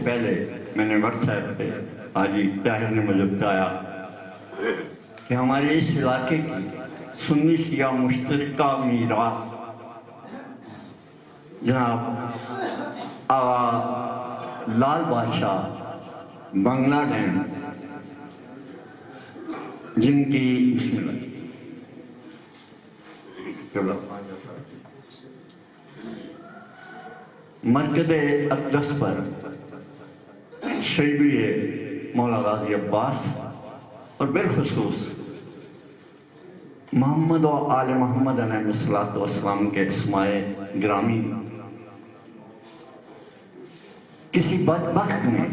پہلے میں نے واٹس ایپ پہ حاجی طاہر نے مجھے بتایا کہ ہمارے اس علاقے کی سنی شیعہ مشترکہ میراث جناب آغا لال بادشاہ بنگلہ ڈیم جن کی بسم اللہ مسجد اقدس پر شیبی مولا غازی عباس اور بالخصوص محمد و آل محمد علیہ السلام کے اسماء گرامی کسی بدبخت نے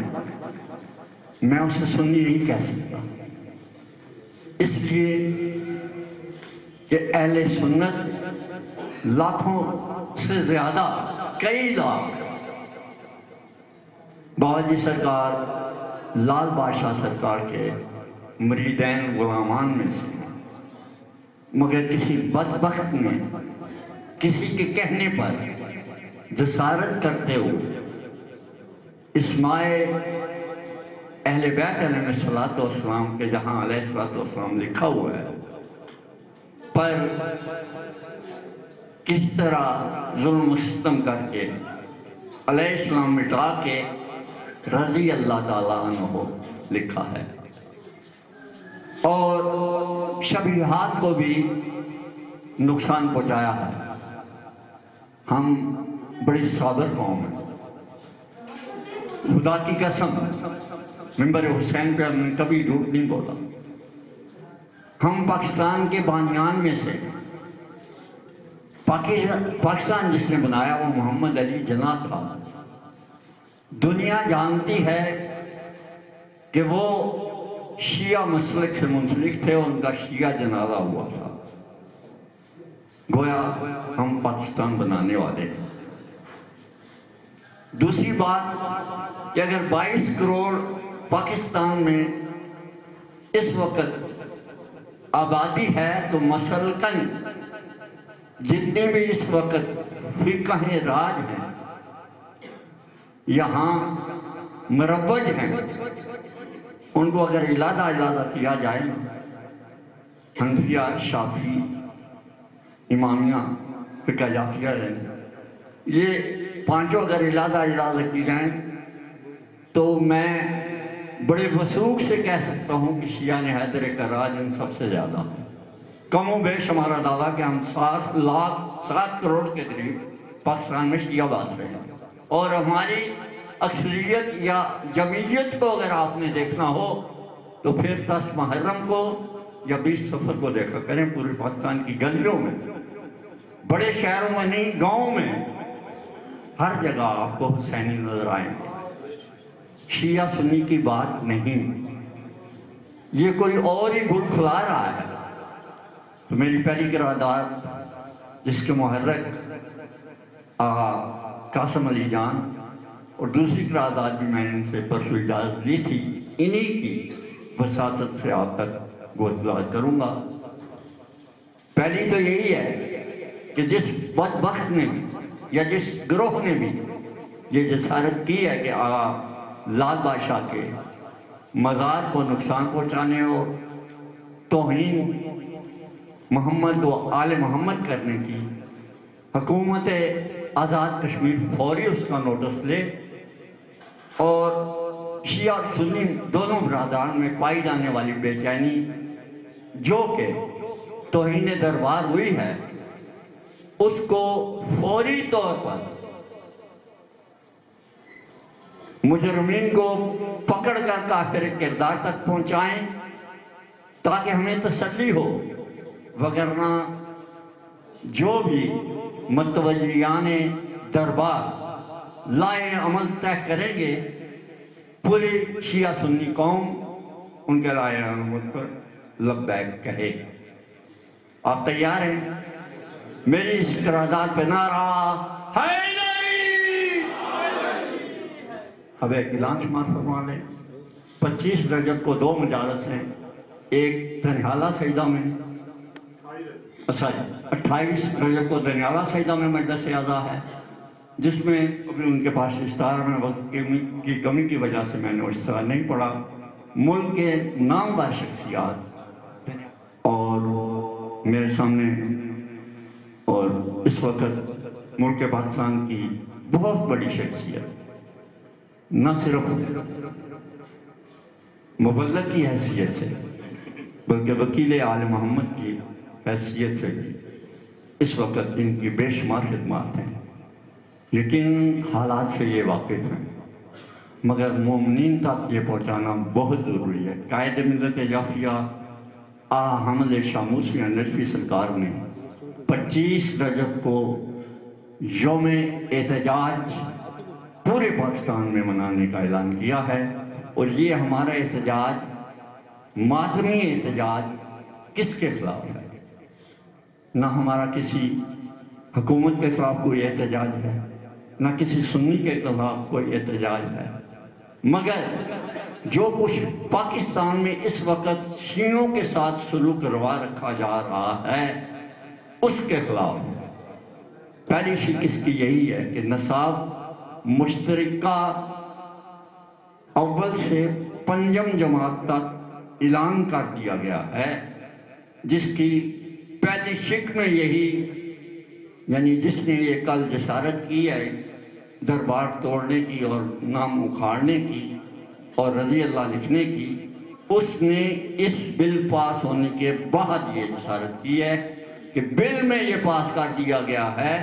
میں اسے سنی نہیں کہہ سکتا، اس لیے کہ اہل سنت لاکھوں سے زیادہ کئی لاکھ باواجی سرکار لال بادشاہ سرکار کے مریدین غلامان میں سے، مگر کسی بدبخت نے کسی کے کہنے پر جسارت کرتے ہوئے اسماء اہل بیت علیہ السلام کے جہاں علیہ السلام لکھا ہوا ہے پر کس طرح ظلم و ستم کر کے علیہ السلام مٹا کے رضی اللہ تعالیٰ عنہ لکھا ہے، اور شبیہات کو بھی نقصان پہنچایا ہے۔ ہم بڑی صابر قوم ہیں، خدا کی قسم منبر حسین پہ ہم نے کبھی جھوٹ نہیں بولا۔ ہم پاکستان کے بانیان میں سے، پاکستان جس نے بنایا وہ محمد علی جناح تھا، دنیا جانتی ہے کہ وہ شیعہ مسلک سے منسلک تھے، ان کا شیعہ جنازہ ہوا تھا، گویا ہم پاکستان بنانے والے ہیں۔ دوسری بات کہ اگر 22 کروڑ پاکستان میں اس وقت آبادی ہے تو مسلکن جتنے بھی اس وقت فقہ راج ہیں یہاں مروج ہیں، ان کو اگر علادہ کیا جائے، حنفیہ، شافعی، امامیہ، فقہ جعفریہ یہ پانچوں اگر علادہ کی جائیں تو میں بڑے وثوق سے کہہ سکتا ہوں کہ شیعہ حیدر کا راج ان سب سے زیادہ، کم و بیش ہمارا دعویٰ کہ ہم 7 کروڑ کے قریب پاکستان میں شیعہ باس رہے ہیں، اور ہماری اکثریت یا جمعیت کو اگر آپ نے دیکھنا ہو تو پھر 10 محرم کو یا 20 صفر کو دیکھا کریں، پورے پاکستان کی گلیوں میں، بڑے شہروں میں نہیں، گاؤں میں ہر جگہ آپ کو حسینی نظر آئیں گے۔ شیعہ سنی کی بات نہیں، یہ کوئی اور ہی گل کھلا رہا ہے۔ تو میری پہلی قرارداد جس کے محرک آغا قاسم علی جان، اور دوسری قرارداد بھی میں نے ان سے پرسوں اجازت لی تھی، انہی کی وساطت سے آپ تک گزارش کروں گا۔ پہلی تو یہی ہے کہ جس بدبخت نے بھی یا جس گروہ نے بھی یہ جسارت کی ہے کہ آغا لال بادشاہ کے مزار کو نقصان پہنچانے اور توہین محمد و آل محمد کرنے کی، حکومت آزاد کشمیر فوری اس کا نوٹس لے، اور شیعہ سنی دونوں برادران میں پائی جانے والی بے چینی جو کہ توہین دربار ہوئی ہے، اس کو فوری طور پر مجرمین کو پکڑ کر کافر کردار تک پہنچائیں تاکہ ہمیں تسلی ہو، وگرنہ جو بھی متولیان دربار لائے عمل طے کریں گے، پوری شیعہ سنی قوم ان کے لائے عمل پر لبیک کہے۔ آپ تیار ہیں؟ میری اس قرارداد پہ نعرہ حیدری! اب ایک اعلان شمار فرما لیں۔ 25 رجب کو 2 مجالس ہیں، ایک دنیالہ سیدہ میں، 28 رجب کو دنیالہ سیدہ میں مجلس اعزا ہے، جس میں ابھی ان کے پاس اشتہار میں وقت کی کمی کی وجہ سے میں نے اشتہار نہیں پڑھا. ملک کے نامور شخصیات اور میرے سامنے اور اس وقت ملک پاکستان کی بہت بڑی شخصیت نہ صرف مبلغ کی حیثیت سے بلکہ وکیل آل محمد کی حیثیت سے بھی اس وقت ان کی بے شمار خدمات ہیں. لیکن حالات سے یہ واقف ہیں مگر مومنین تک یہ پہنچانا بہت ضروری ہے. قائد ملت یافیہ حمد شاہ موسوی نجفی سرکار نے 25 رجب کو یوم احتجاج پورے پاکستان میں منانے کا اعلان کیا ہے. اور یہ ہمارا احتجاج ماتمی احتجاج کس کے خلاف ہے؟ نہ ہمارا کسی حکومت کے خلاف کوئی احتجاج ہے، نہ کسی سنی کے خلاف کوئی احتجاج ہے، مگر جو کچھ پاکستان میں اس وقت شیعوں کے ساتھ سلوک روا رکھا جا رہا ہے اس کے خلاف. پہلی شکست کی یہی ہے کہ نصاب مشترکہ اول سے پنجم جماعت تک اعلان کر دیا گیا ہے، جس کی پہلی شک میں یہی یعنی جس نے یہ کل جسارت کی ہے دربار توڑنے کی اور نام اکھاڑنے کی اور رضی اللہ لکھنے کی، اس نے اس بل پاس ہونے کے بعد یہ جسارت کی ہے کہ بل میں یہ پاس کر دیا گیا ہے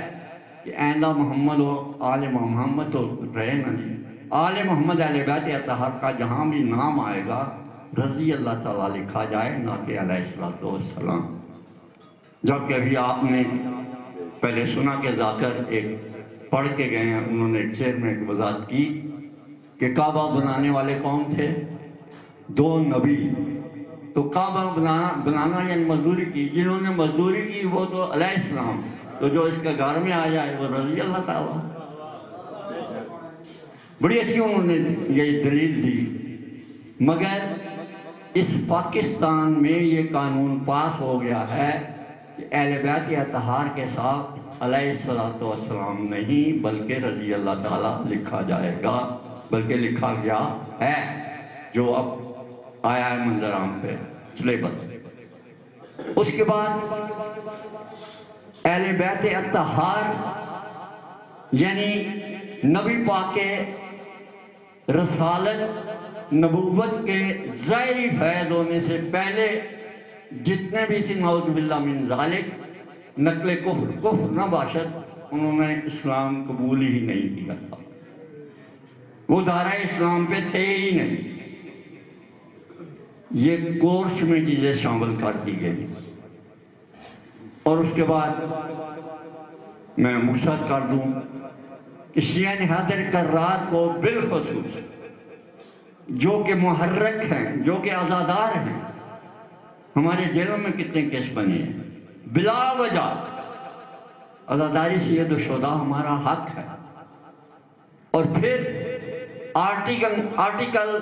کہ آئندہ محمد و آل محمد تو رہے نا جی، آل محمد اہل بیت اطہار کا جہاں بھی نام آئے گا رضی اللہ تعالیٰ لکھا جائے، نہ کہ علیہ السلام. جبکہ ابھی آپ نے پہلے سنا کہ ذاکر ایک پڑھ کے گئے ہیں، انہوں نے ایک شعر میں ایک وضاحت کی کہ کعبہ بنانے والے کون تھے؟ 2 نبی. تو کعبہ بنانا یعنی مزدوری کی، جنہوں نے مزدوری کی وہ تو علیہ السلام، تو جو اس کے گھر میں آ جائے وہ رضی اللہ تعالیٰ. بڑی اچھی انہوں نے یہ دلیل دی. مگر اس پاکستان میں یہ قانون پاس ہو گیا ہے کہ اہل بیت اطہار کے ساتھ علیہ السلام نہیں بلکہ رضی اللہ تعالیٰ لکھا جائے گا، بلکہ لکھا گیا ہے، جو اب آیا ہے منظر عام پہ سلیبس. اس کے بعد اہل بیت اطہار یعنی نبی پاک کے رسالت نبوت کے ظاہری فیض ہونے سے پہلے جتنے بھی تھے نعوذ باللہ من ذالک نقل کفر نہ باشد، انہوں نے اسلام قبول ہی نہیں کیا تھا، وہ دائرہ اسلام پہ تھے ہی نہیں. یہ کورس میں چیزیں شامل کر دی گئی. اور اس کے بعد میں مقصد کر دوں کہ شیعہ حیدر کرار کو بالخصوص جو کہ محرک ہیں، جو کہ عزادار ہیں، ہمارے جیلوں میں کتنے کیس بنے ہیں بلا وجہ. عزاداری سید الشہداء ہمارا حق ہے. اور پھر آرٹیکل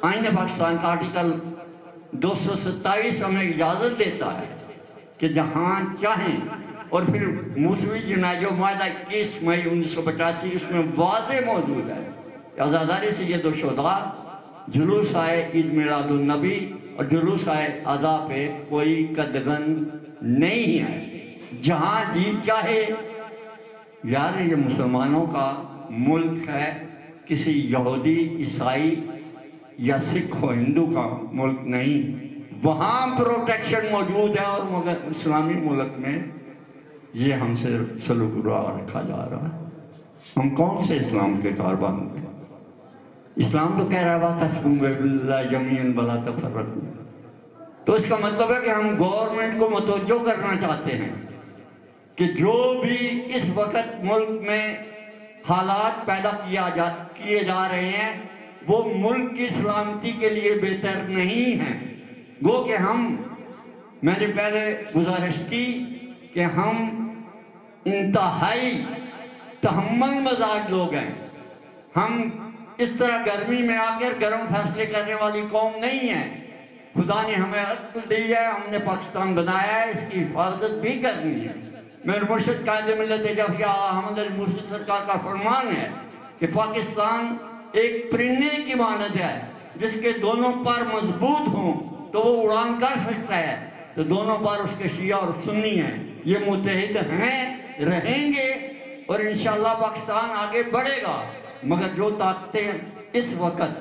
آئین پاکستان کا آرٹیکل 227 ہمیں اجازت دیتا ہے کہ جہاں چاہیں. اور پھر موسوی جناح جو معاہدہ 21 مئی 1985 اس میں واضح موجود ہے کہ عزاداری سید الشہداء جلوس آئے عید میلاد النبی اور جلوس آئے عزا پہ کوئی قدغن نہیں ہے. جہاں جی چاہے. یار یہ مسلمانوں کا ملک ہے، کسی یہودی عیسائی یا سکھ و ہندو کا ملک نہیں. وہاں پروٹیکشن موجود ہے، اور مگر اسلامی ملک میں یہ ہم سے سلوک روا رکھا جا رہا ہے. ہم کون سے اسلام کے کاربان میں؟ اسلام تو کہہ رہا ہے وَاعْتَصِمُوا بِاللَّهِ جَمِيعًا وَلَا تَفَرَّقُوا. تو اس کا مطلب ہے کہ ہم گورنمنٹ کو متوجہ کرنا چاہتے ہیں کہ جو بھی اس وقت ملک میں حالات پیدا کیے جا رہے ہیں وہ ملک کی سلامتی کے لیے بہتر نہیں ہیں. گو کہ میں نے پہلے گزارش کی کہ ہم انتہائی تحمل مزاج لوگ ہیں. ہم اس طرح گرمی میں آ کر گرم فیصلے کرنے والی قوم نہیں ہے. خدا نے ہمیں عقل دی ہے، ہم نے پاکستان بنایا ہے، اس کی حفاظت بھی کرنی ہے. میرے مرشد قائد ملت جعفریہ احمد علی موسوی سرکار کا فرمان ہے کہ پاکستان ایک پرندے کی مانند ہے، جس کے دونوں پر مضبوط ہوں تو وہ اڑان کر سکتا ہے، تو دونوں پر اس کے شیعہ اور سنی ہیں، یہ متحد ہیں، رہیں گے، اور انشاءاللہ پاکستان آگے بڑھے گا۔ مگر جو طاقتیں اس وقت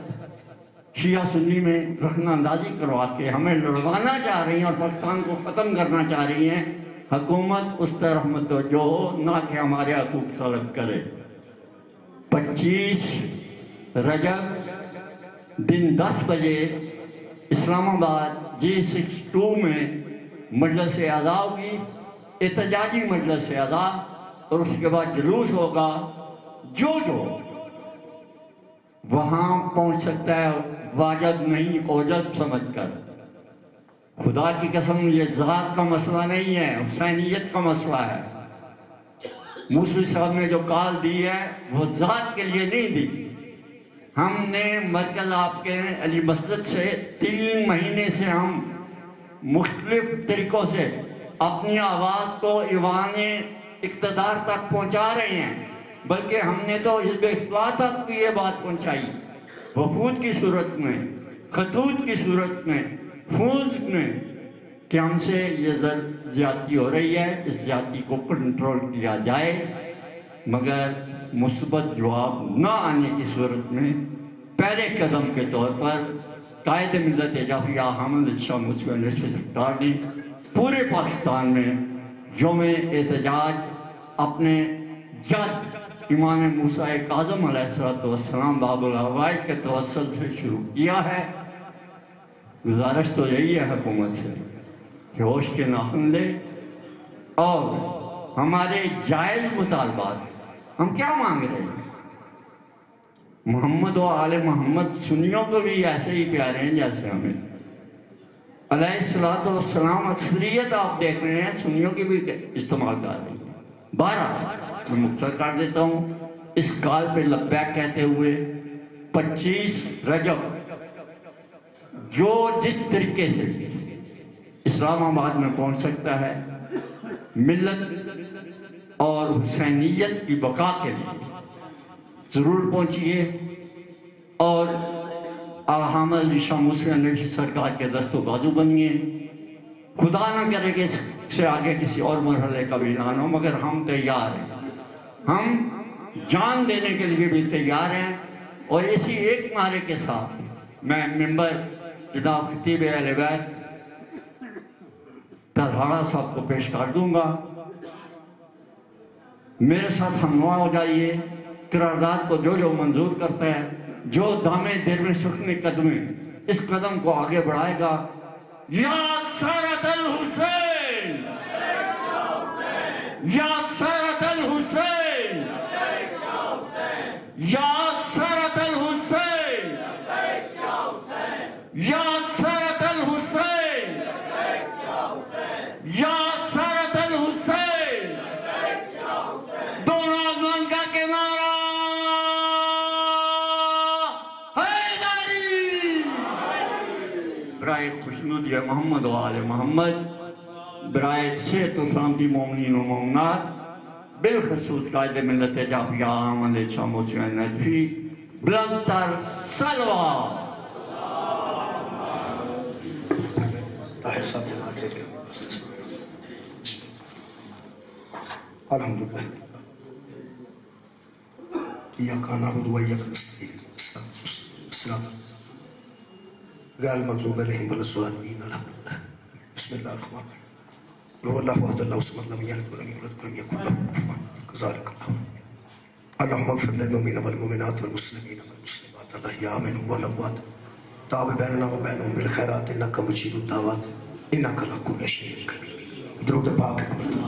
شیعہ سنی میں رخنہ اندازی کروا کے ہمیں لڑوانا چاہ رہی ہیں اور پاکستان کو ختم کرنا چاہ رہی ہیں، حکومت اس طرح متوجہ ہو نہ کہ ہمارے حقوق سلب کرے۔ 25 رجب دن 10 بجے اسلام آباد G62 میں مجلس اعزا ہوگی، احتجاجی مجلس اعزا، اور اس کے بعد جلوس ہوگا۔ جو وہاں پہنچ سکتا ہے واجب نہیں اوجب سمجھ کر، خدا کی قسم یہ ذات کا مسئلہ نہیں ہے، حسینیت کا مسئلہ ہے۔ موسوی صاحب نے جو کال دی ہے وہ ذات کے لیے نہیں دی۔ ہم نے مرکز آپ کے علی مسجد سے 3 مہینے سے ہم مختلف طریقوں سے اپنی آواز کو ایوان اقتدار تک پہنچا رہے ہیں، بلکہ ہم نے تو حزب اصلاح تک بھی یہ بات پہنچائی، وفود کی صورت میں، خطوط کی صورت میں، فوز میں، کہ ہم سے یہ زیادتی ہو رہی ہے، اس زیادتی کو کنٹرول کیا جائے۔ مگر مثبت جواب نہ آنے کی صورت میں پہلے قدم کے طور پر قائد ملت جعفریہ احمد علی شاہ موسوی سرکار نے پورے پاکستان میں یوم احتجاج اپنے جد امام موسیٰ کاظم علیہ السلام باب العوائد کے توسل سے شروع کیا ہے۔ گزارش تو یہی ہے حکومت سے کہ ہوش کے ناخن لے اور ہمارے جائز مطالبات، ہم کیا مانگ رہے ہیں؟ محمد و آل محمد سنیوں کو بھی ایسے ہی پیارے ہیں جیسے ہمیں۔ علیہ السلام اکثریت آپ دیکھ رہے ہیں سنیوں کی بھی استعمال کر رہی ہے۔ 12 میں مختصر کر دیتا ہوں اس کال پہ لبیک کہتے ہوئے 25 رجب جو جس طریقے سے اسلام آباد میں پہنچ سکتا ہے ملت اور حسینیت کی بقا کے لیے ضرور پہنچیے، اور احمد علی شاہ موسوی سرکار کے دست و بازو بنیے۔ خدا نہ کرے کہ اس سے آگے کسی اور مرحلے کا بھی اعلان ہو، مگر ہم تیار ہیں، ہم جان دینے کے لیے بھی تیار ہیں۔ اور اسی ایک نعرے کے ساتھ میں ممبر جناب خطیب اہل بیت ترہاڑا صاحب کو پیش کر دوں گا۔ میرے ساتھ ہمنوا ہو جائیے، قرارداد کو جو منظور کرتا ہے، جو دامے دیر میں سخن قدمے اس قدم کو آگے بڑھائے گا۔ یا سارت الحسین، یا سارت الحسین، یا سارت الحسین، یا سارت الحسین، یا سارت الحسین، دونوں آزمان کا کنارہ حیدری۔ برائے خوشنودی محمد و آل محمد، برائے صحت و سلامتی مومنین و مومنات، بالخصوص قائد ملت جعفریہ احمد علی شاہ موسوی نجفی، بلند تر صلوات۔ الحمدللہ ایاک نعبد و ایاک نستعین الصراط غیر المغضوب علیہم ولا الضالین الحمدللہ۔ بسم اللہ الرحمن الرحیم۔ قل هو اللہ احد اللہ الصمد لم یلد ولم یولد ولم یکن له کفوا احد ذلک اللہ۔ اللہم اغفر للمؤمنین والمؤمنات والمسلمین والمسلمات الاحیاء منهم والاموات تاب بیننا و بینہم بالخیرات انک مجیب الدعوات انک علی کل شیء قدیر۔ درود پاک ایک مرتبہ۔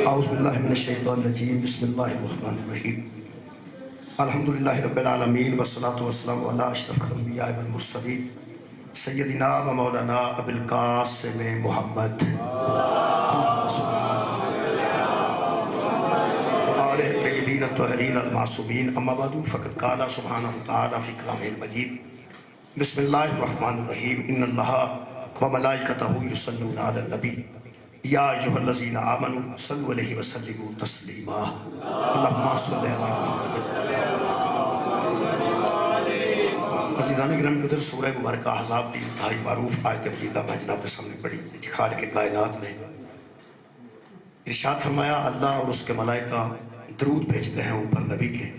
اعوذ باللہ من الشیطان الرجیم، بسم اللہ الرحمن الرحیم۔ الحمدللہ رب العالمین والصلاة والسلام علی اشرف الانبیاء والمرسلین سیدنا و مولانا ابو القاسم محمد وآلہ طیبین الطاہرین المعصومین، اما بعد فقد قال سبحانہ وتعالی فی کلامہ المجید، بسم اللہ الرحمن الرحیم۔ ان اللہ وملائکتہ یصلون علی النبی یا ایھا الذین آمنوا صلوا علیہ وسلموا تسلیما اللہم صل علی محمد۔ عزیزان گرامی قدر، سورہ مبارکہ احزاب کی انتہائی معروف آیت مجیدہ میں جناب کے سامنے پڑھی، خالق کائنات نے ارشاد فرمایا اللہ اور اس کے ملائکہ درود بھیجتے ہیں اوپر نبی کے،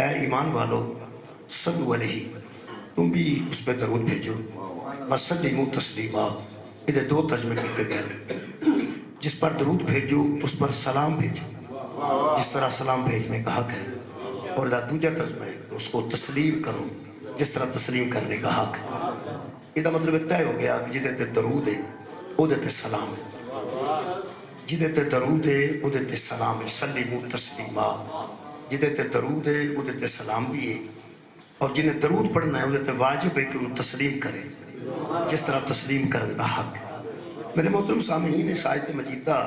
اے ایمان والو صلو علیہ، تم بھی اس پہ درود بھیجو، وسلموا تسلیما، ادھر دو ترجمے کیتے گئے، جس پر درود بھیجو اس پر سلام بھیجو جس طرح سلام بھیجنے کا حق ہے، اور ادھر دوجہ ترجمہ ہے اس کو تسلیم کرو جس طرح تسلیم کرنے کا حق ہے۔ یہ مطلب طے ہو گیا کہ جدے تے درود ہے او دے تے سلام ہے، جدے تے درود ہے او دے تے سلام ہے، سلموا تسلیما، جدے تے درود ہے او دے تے سلام بھی ہے، اور جنہیں درود پڑھنا ہے او دے تے واجب ہے کہ انہوں تسلیم کرے جس طرح تسلیم کرنے کا حق ہے۔ میرے محترم سامعین، اس آیت مجیدہ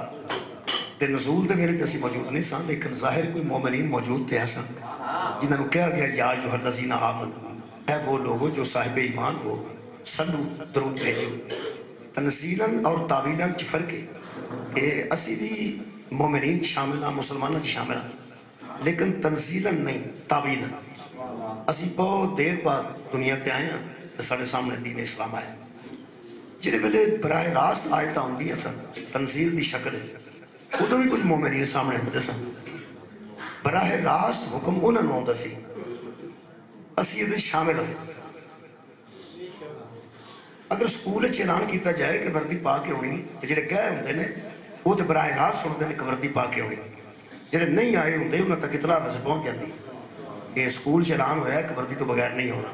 تے نزول دے میرے جیسی موجود نہیں سن، لیکن ظاہر کوئی مومنین موجود تھے ایسا جنہوں نے کہا گیا یا ایھا الذین آمنوا، اے وہ لوگوں جو صاحب ایمان ہو، صلو درود بھیجو۔ تنزیلاً اور تعویلاً چ فرق ہے کہ اسی بھی مومنین شامل ہیں، مسلمانوں کی شامل ہیں، لیکن تنزیلاً نہیں، تعویلاً۔ اسی بہت دیر بعد دنیا تے آئے ہیں تو سارے سامنے دین اسلام آیا، جنہیں ویلے براہ راست آیت آؤندی سن تنزیل دی شکل ہے، ادو بھی کچھ مومنین سامنے ہوتے سن، براہ راست حکم انہوں نے آتا سی، اسی یہ شامل ہوئے۔ اگر سکول اعلان کیتا جائے کہ وردی پا کے ہونی، تو جڑے گئے ہوندے نے وہ تو براہ راست سنتے ہیں کہ وردی پا کے ہونی، جڑے نہیں آئے ہوندے انہوں تک اطلاع ویسے پہنچ جاتی کہ سکول اعلان ہویا کہ وردی تو بغیر نہیں ہونا۔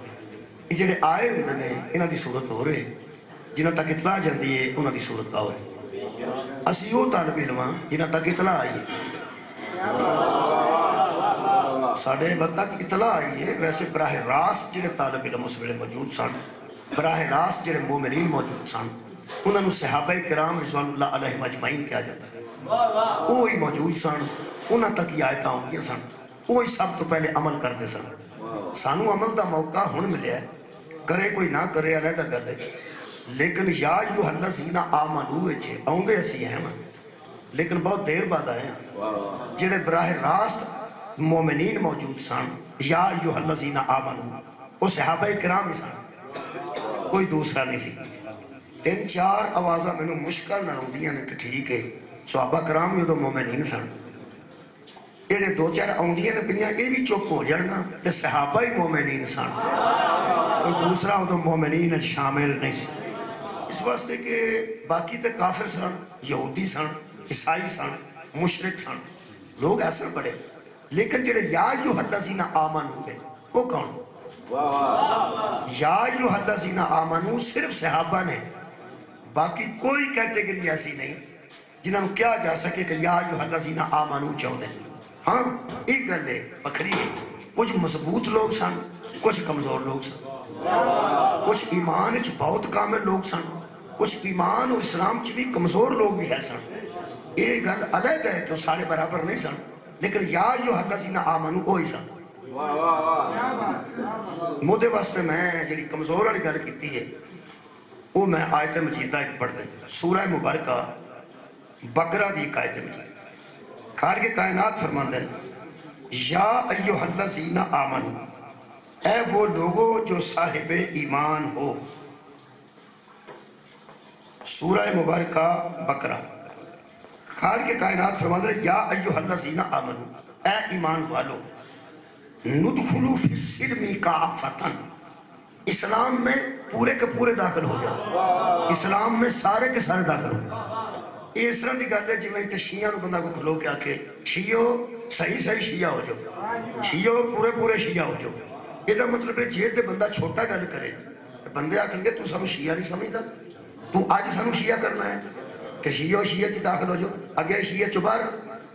یہ جڑے آئے ہوندے نے انہاں دی صورت ہو رہے، جنہاں تک اطلاع جاتی ہے انہاں دی صورت کا ہوئے۔ اسی وہ طالب علم ہاں جنہاں تک اطلاع آئی ہے، ساڑھے وقت تک اطلاع آئی ہے، ویسے براہ راست جڑے طالب علم اس ویلے موجود سن، براہ راست جڑے مومنین موجود سن، انہوں نے صحابہ کرام رضوان اللہ علیہ مجمعین کیا جاتا ہے، وہی موجود سن، انہوں تک یہ آیتاں ہوندیاں سن، وہی سب تو پہلے عمل کرتے سن۔ سانو عمل دا موقع ہن ملیا ہے، کرے کوئی نہ کرے علیحدہ کر دے، لیکن یا ایھا الذین آمنوا وچ آوندے اسی ہیں، لیکن بہت دیر بعد آئے ہیں۔ جڑے براہ راست مومنین موجود سن، یا ایھا الذین آمنوا، وہ صحابہ کرام ہی سن، کوئی دوسرا نہیں سی۔ تین چار آوازاں میں نے مشکل نہ ہوندیاں نے کہ ٹھیک ہے صحابہ کرام بھی تو مومنین سن، یہ دو چار آندیاں نے پہنیاں یہ بھی چپ ہو جانا تے صحابہ ہی مومنین سن، کوئی دوسرا وہ تو مومنین شامل نہیں سی، اس واسطے کہ باقی تے کافر سن، یہودی سن، عیسائی سن، مشرک سن، لوگ ایسا بڑے، لیکن جڑے یا ایھا الذین آمنوا ہوئے وہ کون؟ یا ایھا الذین آمنوا صرف صحابہ نے، باقی کوئی کیٹیگری ایسی نہیں جنہوں نے کیا جا سکے کہ یا ایھا الذین آمنوا چاہتے ہیں۔ ہاں ایک گل ہے بکھری ہے، کچھ مضبوط لوگ سن، کچھ کمزور لوگ سن، کچھ ایمان چ بہت کامل لوگ سن، کچھ ایمان اور اسلام چ بھی کمزور لوگ بھی ہے سن، یہ گل علیحدہ ہے جو سارے برابر نہیں سن، لیکن یا ایھا الذین آمنوا وہی سن۔ مودے واسطے میں جڑی کمزور والی گل کیتی ہے وہ میں آیت مجیدہ ایک پڑھ دیں، سورہ مبارکہ بقرہ دی ایک آیت مجیدہ، خالق کائنات فرماندے ہیں یا ایھا الذین آمنوا، اے وہ لوگوں جو صاحب ایمان ہو، سورہ مبارکہ بقرہ، خالق کائنات فرماندے ہیں یا ایھا الذین آمنوا، اے ایمان والو، ندخلوا فی السلم کافۃ، اسلام میں پورے کے پورے داخل ہو جاؤ، اسلام میں سارے کے سارے داخل ہو جاؤ۔ یہ اس طرح کی گل ہے جی میں تے شیعہ نو بندہ کو کھلو کے آکھے شیعو صحیح صحیح شیعہ ہو جاؤ، شیعو پورے پورے شیعہ ہو جاؤ، یہ مطلب ہے جے تے بندہ چھوٹا گل کرے بندے آکھن گے تو سانو شیعہ نہیں سمجھدا، تو آج سانو شیعہ کرنا ہے کہ شیعو شیعہ چ داخل ہو جاؤ، اگے شیعہ چبار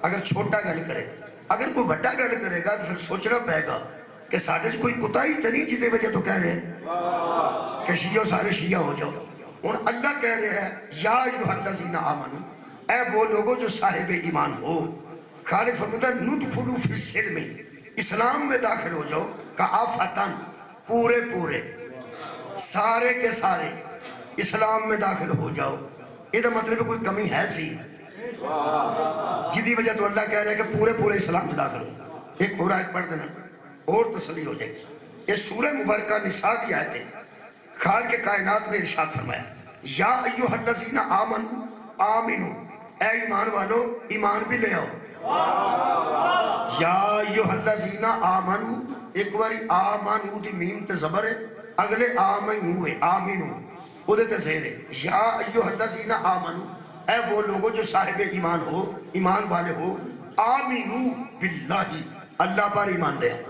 اگر چھوٹا گل کرے، اگر کوئی بڑا گل کرے گا تو پھر سوچنا پائے گا کہ ساڈے کوئی کوتاہی تے نہیں جدے وجہ تو کہہ رہے ہیں کہ شیعو سارے شیعہ ہو جاؤ۔ ہن اللہ کہہ رہے ہیں یا ایھا الذین آمنوا، اے وہ لوگوں جو صاحب ایمان ہو، خالق فرماتا ہے ندخلوا فی السلم، اسلام میں داخل ہو جاؤ، کافۃ، پورے پورے، سارے کے سارے، اسلام میں داخل ہو جاؤ. یہ مطلب کوئی کمی ہے سی جدی وجہ تو اللہ کہہ رہے ہیں کہ پورے اسلام سے داخل ہو. ایک اور آیت پڑھ دینا اور تسلی ہو جائے. یہ سورہ مبارکہ نساء کی آیت ہے. خالق کے کائنات نے ارشاد فرمایا یا ایھا الذین آمنوا آمنو، اے ایمان والو ایمان بھی لے آؤ. یا ایھا الذین آمنو، ایک باری آمنو دی میم تے زبر ہے، اگلے آمنو ہے، آمنو ادھے تے زیر ہے. یا ایھا الذین آمنو، اے وہ لوگوں جو صاحب ایمان ہو، ایمان والے ہو، آمنو باللہ، اللہ پر ایمان لے آؤ،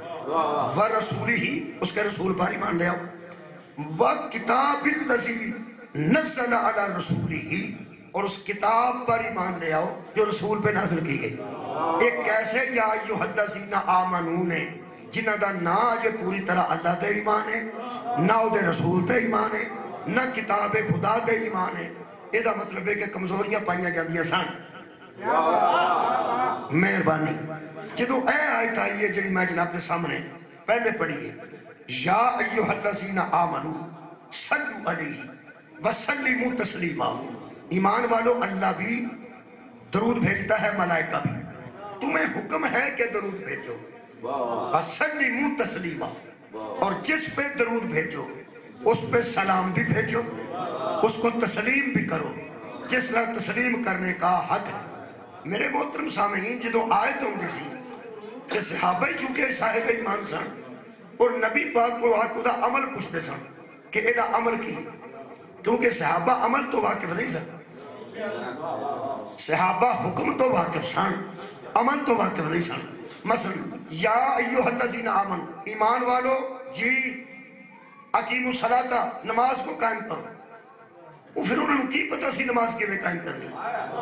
ورسولہ، اس کے رسول پر ایمان لے آؤ، وَكِتَابِ الَّذِي نَزَّلَ عَلَى رَسُولِهِ، اور اس کتاب پر ایمان لے آؤ جو رسول پہ نازل کی گئی. ایک کیسے یا ایھا الذین آمنو نے جنہ دا نہ یہ پوری طرح اللہ تے ایمان ہے، نہ او دے رسول تے ایمان ہے، نہ کتاب خدا تے ایمان ہے. یہ دا مطلب ہے کہ کمزوریاں پائیاں جاندیاں سن. مہربانی جدو اے آیت آئی ہے جڑی میں جناب دے سامنے پہلے پڑھی ہے، یا ایھا الذین آمنو صلوا علیہ وسلموا تسلیما، ایمان والو اللہ بھی درود بھیجتا ہے، ملائکہ بھی. تمہیں حکم ہے کہ درود بھیجو، وسلموا تسلیما، اور جس پہ درود بھیجو اس پہ سلام بھی بھیجو، اس کو تسلیم بھی کرو جس طرح تسلیم کرنے کا حق ہے. میرے محترم سامعین جدو آیت ہوندی سی کہ صحابہ چونکہ صاحب ایمان سن اور نبی پاک کو آکو دا عمل پوچھتے سن کہ اے دا عمل کی، کیونکہ صحابہ عمل تو واقف نہیں سن، صحابہ حکم تو واقف سن، عمل تو واقف نہیں سن. مثلا یا ایھا الذین آمنو، ایمان والو جی اقیموا الصلاۃ، نماز کو قائم کرو. وہ پھر انہوں نے کی پتا سی نماز کے قائم کرنی،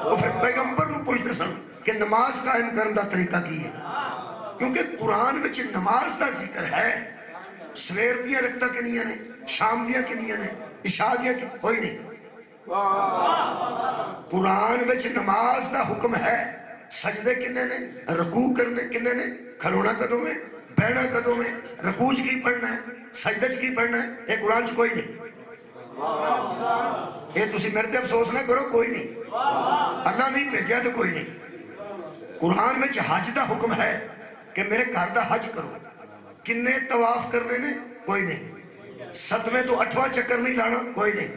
وہ پھر پیغمبر نو پوچھتے سن کہ نماز قائم کرنے دا طریقہ کی ہے، کیونکہ قرآن وچ نماز دا ذکر ہے. سویر دیاں رکھتا کنیاں نے، شام دیاں کنیاں نے، عشاء دیاں کوئی نہیں. قرآن وچ نماز دا حکم ہے. سجدے کنے نے، رکوع کرنے کنے نے، کھلونا کدوں میں، بیٹھنا کدوں میں، رکوع چ کی پڑھنا ہے، سجدے چ کی پڑھنا ہے، یہ قرآن چ کوئی نہیں. یہ تسی میرے تے افسوس نہ کرو، کوئی نہیں، اللہ نہیں بھیجا تو کوئی نہیں. قرآن میں حج دا حکم ہے کہ میرے گھر دا حج کرو. کنے طواف کرنے نے، کوئی نہیں. 7ویں تو 8واں چکر نہیں لانا، کوئی نہیں.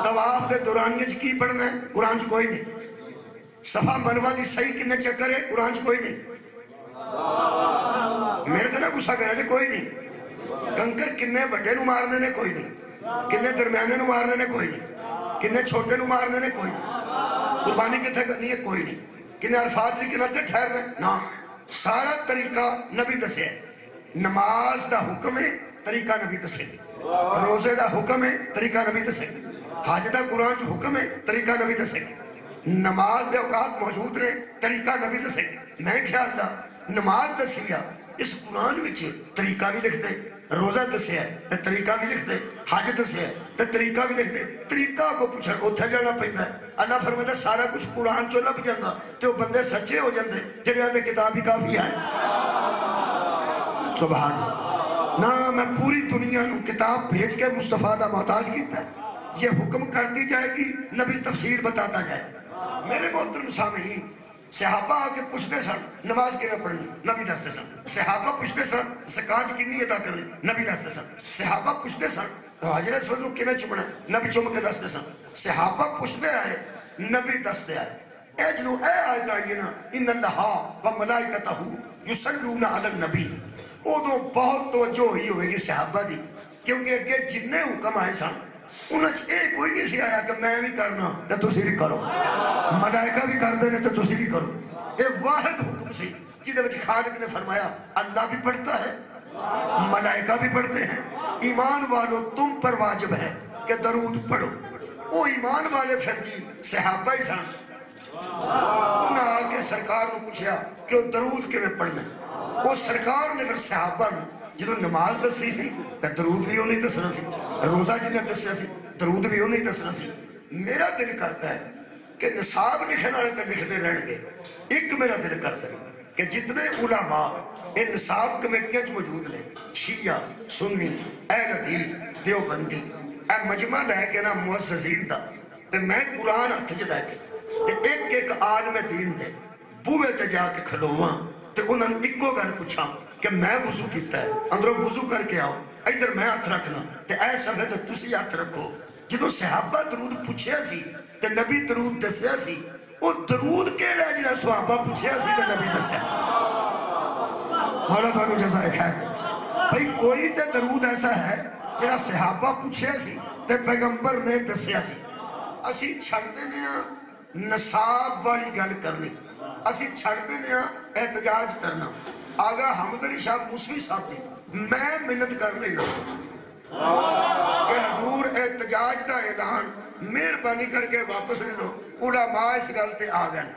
طواف دے دورانیے چ کی پڑھنا ہے، قرآن چ کوئی نہیں. صفا مروا دی صحیح کنے چکر ہے، قرآن چ کوئی نہیں. میرے تے نہ غصہ کرے جے، کوئی نہیں. کنکر کنے بڑے نو مارنے نے، کوئی نہیں. کنے درمیانے نو مارنے نے، کوئی نہیں. کنے چھوٹے نو مارنے نے، کوئی نہیں. قربانی کتھے کرنی ہے، کوئی نہیں. کنے عرفات جی کنے تے ٹھہرنا نہ. سارا طریقہ نبی دسے. نماز دا حکم ہے، طریقہ نبی دسے. روزے دا حکم ہے، طریقہ نبی دسے. حج دا قرآن جو حکم ہے، طریقہ نبی دسے. نماز دے اوقات موجود نے، طریقہ نبی دسے. میں خیال دا نماز دسیا اس قرآن وچ طریقہ بھی لکھ دے، روزہ دسیا تے طریقہ بھی لکھ دے، حج دسیا تے طریقہ بھی لکھ دے. طریقہ کو پوچھن اوتھے جانا پیندا ہے. اللہ فرماتا سارا کچھ قرآن چوں لب جاندا تے وہ بندے سچے ہو جاندے جڑے آندے کتاب ہی کافی ہے. سبحان اللہ. نہ میں پوری دنیا نو کتاب بھیج کے مصطفیٰ دا محتاج کیتا ہے. یہ حکم کر دی جائے گی، نبی تفسیر بتاتا جائے. میرے محترم سامعین، صحابہ آ کے پوچھتے سن نماز کیویں پڑھنی، نبی دستے سن. صحابہ پوچھتے سن زکات کنی ادا کرنی، نبی دستے سن. صحابہ پوچھتے سن حجر اسود نو کیویں چومنا، نبی چوم کے دستے سن. صحابہ پوچھتے آئے، نبی دستے آئے. اے جنو اے آیت آئی ہے نا، ان اللہ و ملائکتہ یصلون علی النبی، ادو بہت توجہ ہوئی ہوئے گی صحابہ دی، کیونکہ اگے جتنے حکم آئے سن انہاں چ اے کوئی نہیں سی آیا کہ میں بھی کرنا تے تسی بھی کرو، ملائکہ بھی کردے نے تے تسی بھی کرو. اے واحد حکم سی جدے وچ خالق نے فرمایا اللہ بھی پڑھتا ہے، ملائکہ بھی پڑھتے ہیں. ایمان والو تم پر واجب ہے کہ درود پڑھو. وہ ایمان والے پھر جی صحابہ ہی سن. انہاں آ کے سرکار نے پوچھا کہ وہ درود کیویں پڑھنا. وہ سرکار نے پھر صحابہ نے جدو نماز دسی سی تے درود بھی انہیں دسنا سی، روزہ جنہیں دسیا سی درود بھی انہیں دسنا سی. میرا دل کرتا ہے کہ نصاب لکھنے والے تو لکھتے رہن گے. ایک میرا دل کرتا ہے کہ جتنے علماء یہ نصاب کمیٹیاں موجود نے، شیعہ، سنی، اہل حدیث، دیوبندی، اے مجمع لے کے نا معززین دا تے میں قرآن ہاتھ چ لے کے تے ایک ایک عالم دین دے بوئے تے جا کے کھلواں تے انہاں نوں اکو گل پوچھاں کہ میں وضو کیتا ہے، اندروں وضو کر کے آؤ، ادھر میں ہاتھ رکھنا تے اے صفحے تے تسی ہاتھ رکھو۔ جدوں صحابہ درود پوچھیا سی تے نبی درود دسیا سی، وہ درود کیڑا ہے جڑا صحابہ پوچھیا سی تے نبی دسیا؟ مولا تانوں جزائے خیر۔ بھئی کوئی تے درود ایسا ہے جڑا صحابہ پوچھیا سی تے پیغمبر نے دسیا سی۔ اسی چھڑ دینے ہاں نصاب والی گل کرنی، اسی چھڑ دینے ہاں احتجاج کرنا۔ آگا حمد علی شاہ موسوی صاحب دی میں منت کر لینا کہ حضور احتجاج دا اعلان مہربانی کر کے واپس لے لو، علماء اس گل تے آ گئے۔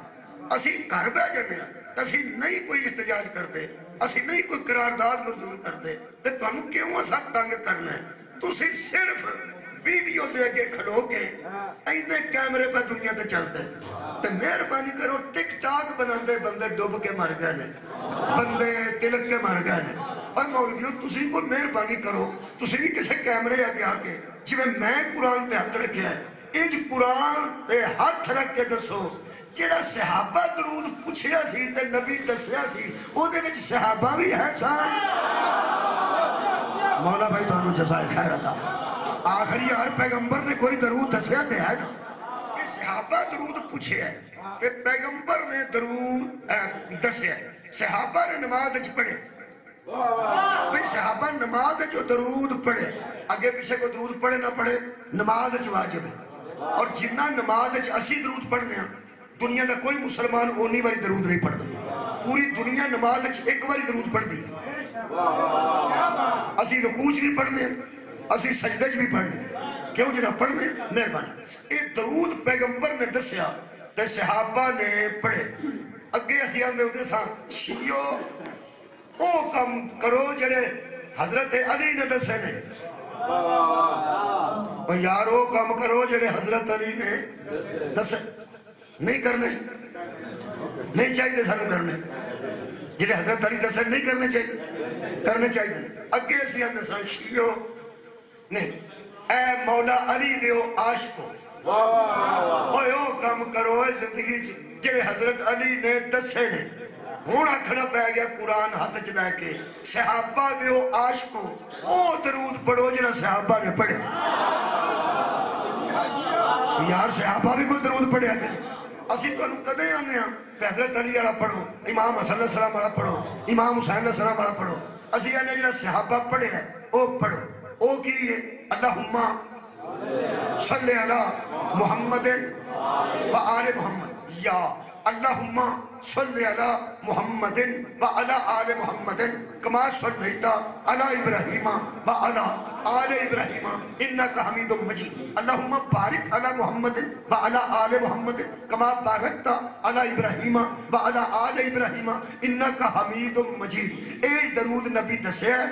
اسی گھر بہ جانے ہاں، اسی نہیں کوئی احتجاج کرتے، اسی نہیں کوئی قرارداد منظور کرتے، تے تانوں کیوں اسا تنگ کرنا ہے؟ تسی صرف ویڈیو دے کے کھلو کے اینے کیمرے پہ دنیا تے چلتے تے مہربانی کرو ٹک ٹاک بناندے بندے ڈوب کے مر گئے نے، بندے تلک کے مر گئے نے۔ اور مولویو تسی کو مہربانی کرو، تسی بھی کسے کیمرے آگے آگے جی میں قرآن تے ہاتھ رکھیا ہے، اج قرآن تے ہاتھ رکھ کے دسو جیڑا صحابہ درود پوچھیا سی تے نبی دسیا سی او دے وچ صحابہ بھی ہے سان؟ مولا بھائی تانوں جزائے خیر عطا۔ آخری ہر پیغمبر نے کوئی درود دسیا تے ہے نا کہ صحابہ درود پوچھے ہے تے پیغمبر نے درود دسیا ہے۔ صحابہ نے نماز اچ پڑھے، بھئی صحابہ نماز جو درود پڑھے، آگے پیچھے کو درود پڑھے نہ پڑھے نماز اچ واجب ہے۔ اور جنہ نماز اچ اسی درود پڑھنے ہیں دنیا کا کوئی مسلمان اونی باری درود نہیں پڑھتا، پوری دنیا نماز اچ ایک باری درود پڑھ دی۔ اسی رکوع بھی پڑھنے اسی سجدے بھی پڑھنے، کیوں جنہ پڑھنے مہربانی۔ یہ درود پیغمبر نے دسیا تے صحابہ نے پڑھے۔ اگے اسی آندے ہوتے ساں شیعو او کم کرو جڑے حضرت علی نے دسے نے، یارو کم کرو جڑے حضرت علی نے دسے، نہیں کرنے نہیں چاہیے سانو کرنے، جڑے حضرت علی دسے نہیں کرنے چاہیے، کرنے چاہیے۔ اگے اسی آندے ساں شیعو نہیں اے مولا علی دیو عاشقو اوے او کم کرو اے زندگی جڑے حضرت علی نے دسے نے۔ ہون آکھنا پہ گیا قرآن ہاتھ چ لے کے صحابہ دیو عاشقو او درود پڑھو جڑا صحابہ نے پڑھے۔ یار صحابہ بھی کوئی درود پڑھیا کہ اسی تو کدے آنے ہاں حضرت علی والا پڑھو، امام حسن علیہ السلام والا پڑھو، امام حسین علیہ السلام والا پڑھو۔ اسی آنے جڑا صحابہ پڑھے ہے او پڑھو۔ او کی ہے اللہم صلی علی محمد و آل محمد، یا اللہم صلی علی محمد و علی آل محمد کما صلیت علی ابراہیم و علی آل ابراہیم انکا حمید مجید، اللہم بارک علی محمد و علی آل محمد کما بارکت علی ابراہیم و علی آل ابراہیم انکا حمید مجید۔ اے درود نبی دسے ہے،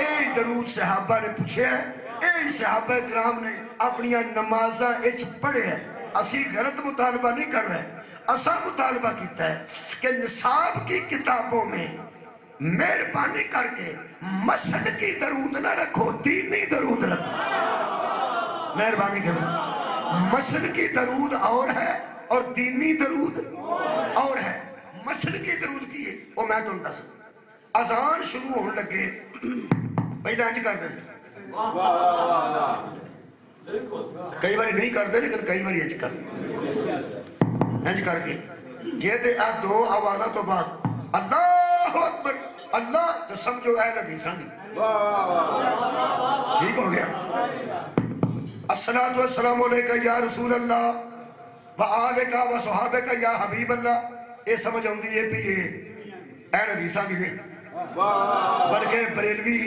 اے درود صحابہ نے پوچھے ہے، اے صحابہ کرام نے اپنی نمازہ اچ پڑھے ہے۔ اسی غلط مطالبہ نہیں کر رہے، اسا مطالبہ کیتا ہے کہ نصاب کی کتابوں میں مہربانی کر کے مسلکی درود نہ رکھو، دینی درود رکھو۔ مہربانی کریں، مسلکی درود اور ہے اور دینی درود اور ہے۔ مسلکی درود کی ہے وہ میں تو دس اذان شروع ہونے لگے پہلے انج کر دیں، کئی باری نہیں کرتے لیکن کئی باری انج کر انج کر کے جے تے آ دو آوازاں تو بعد اللہ اکبر اللہ تو سمجھو اہل حدیثاں دی ٹھیک ہو گیا۔ الصلاۃ والسلام علیکہ یا رسول اللہ و آلکہ و صحابکہ یا حبیب اللہ، یہ سمجھ آؤندی ہے بھی یہ اہل حدیثاں دی نہیں بلکہ بریلوی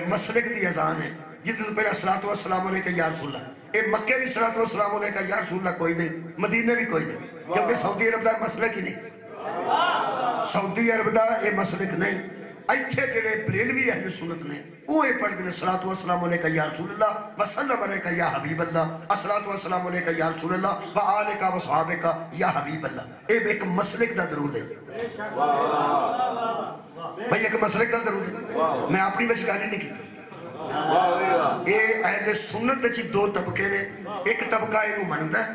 مسلک دی اذان ہے جس سے پہلے الصلاۃ والسلام علیکہ یا رسول اللہ۔ یہ مکے بھی الصلاۃ والسلام علیکہ یا رسول اللہ کوئی نہیں، مدینے بھی کوئی نہیں، کیونکہ سعودی عرب دا مسلک ہی نہیں، سعودی عرب دا یہ مسلک نہیں۔ ایتھے جڑے بریلوی اہل سنت نے وہ یہ پڑھ دے الصلاۃ والسلام علیکہ یا رسول اللہ وسلم علیکہ یا حبیب اللہ، الصلاۃ والسلام علیکہ یا رسول اللہ و آلکہ و صحابکہ یا حبیب اللہ۔ یہ ایک مسلک دا درود ہے بھئی، ایک مسلک دا درود ہے، میں اپنی بچ گالی نہیں کی، یہ اہل سنت چی دو طبقے نے، ایک طبقہ انہوں منتا ہے،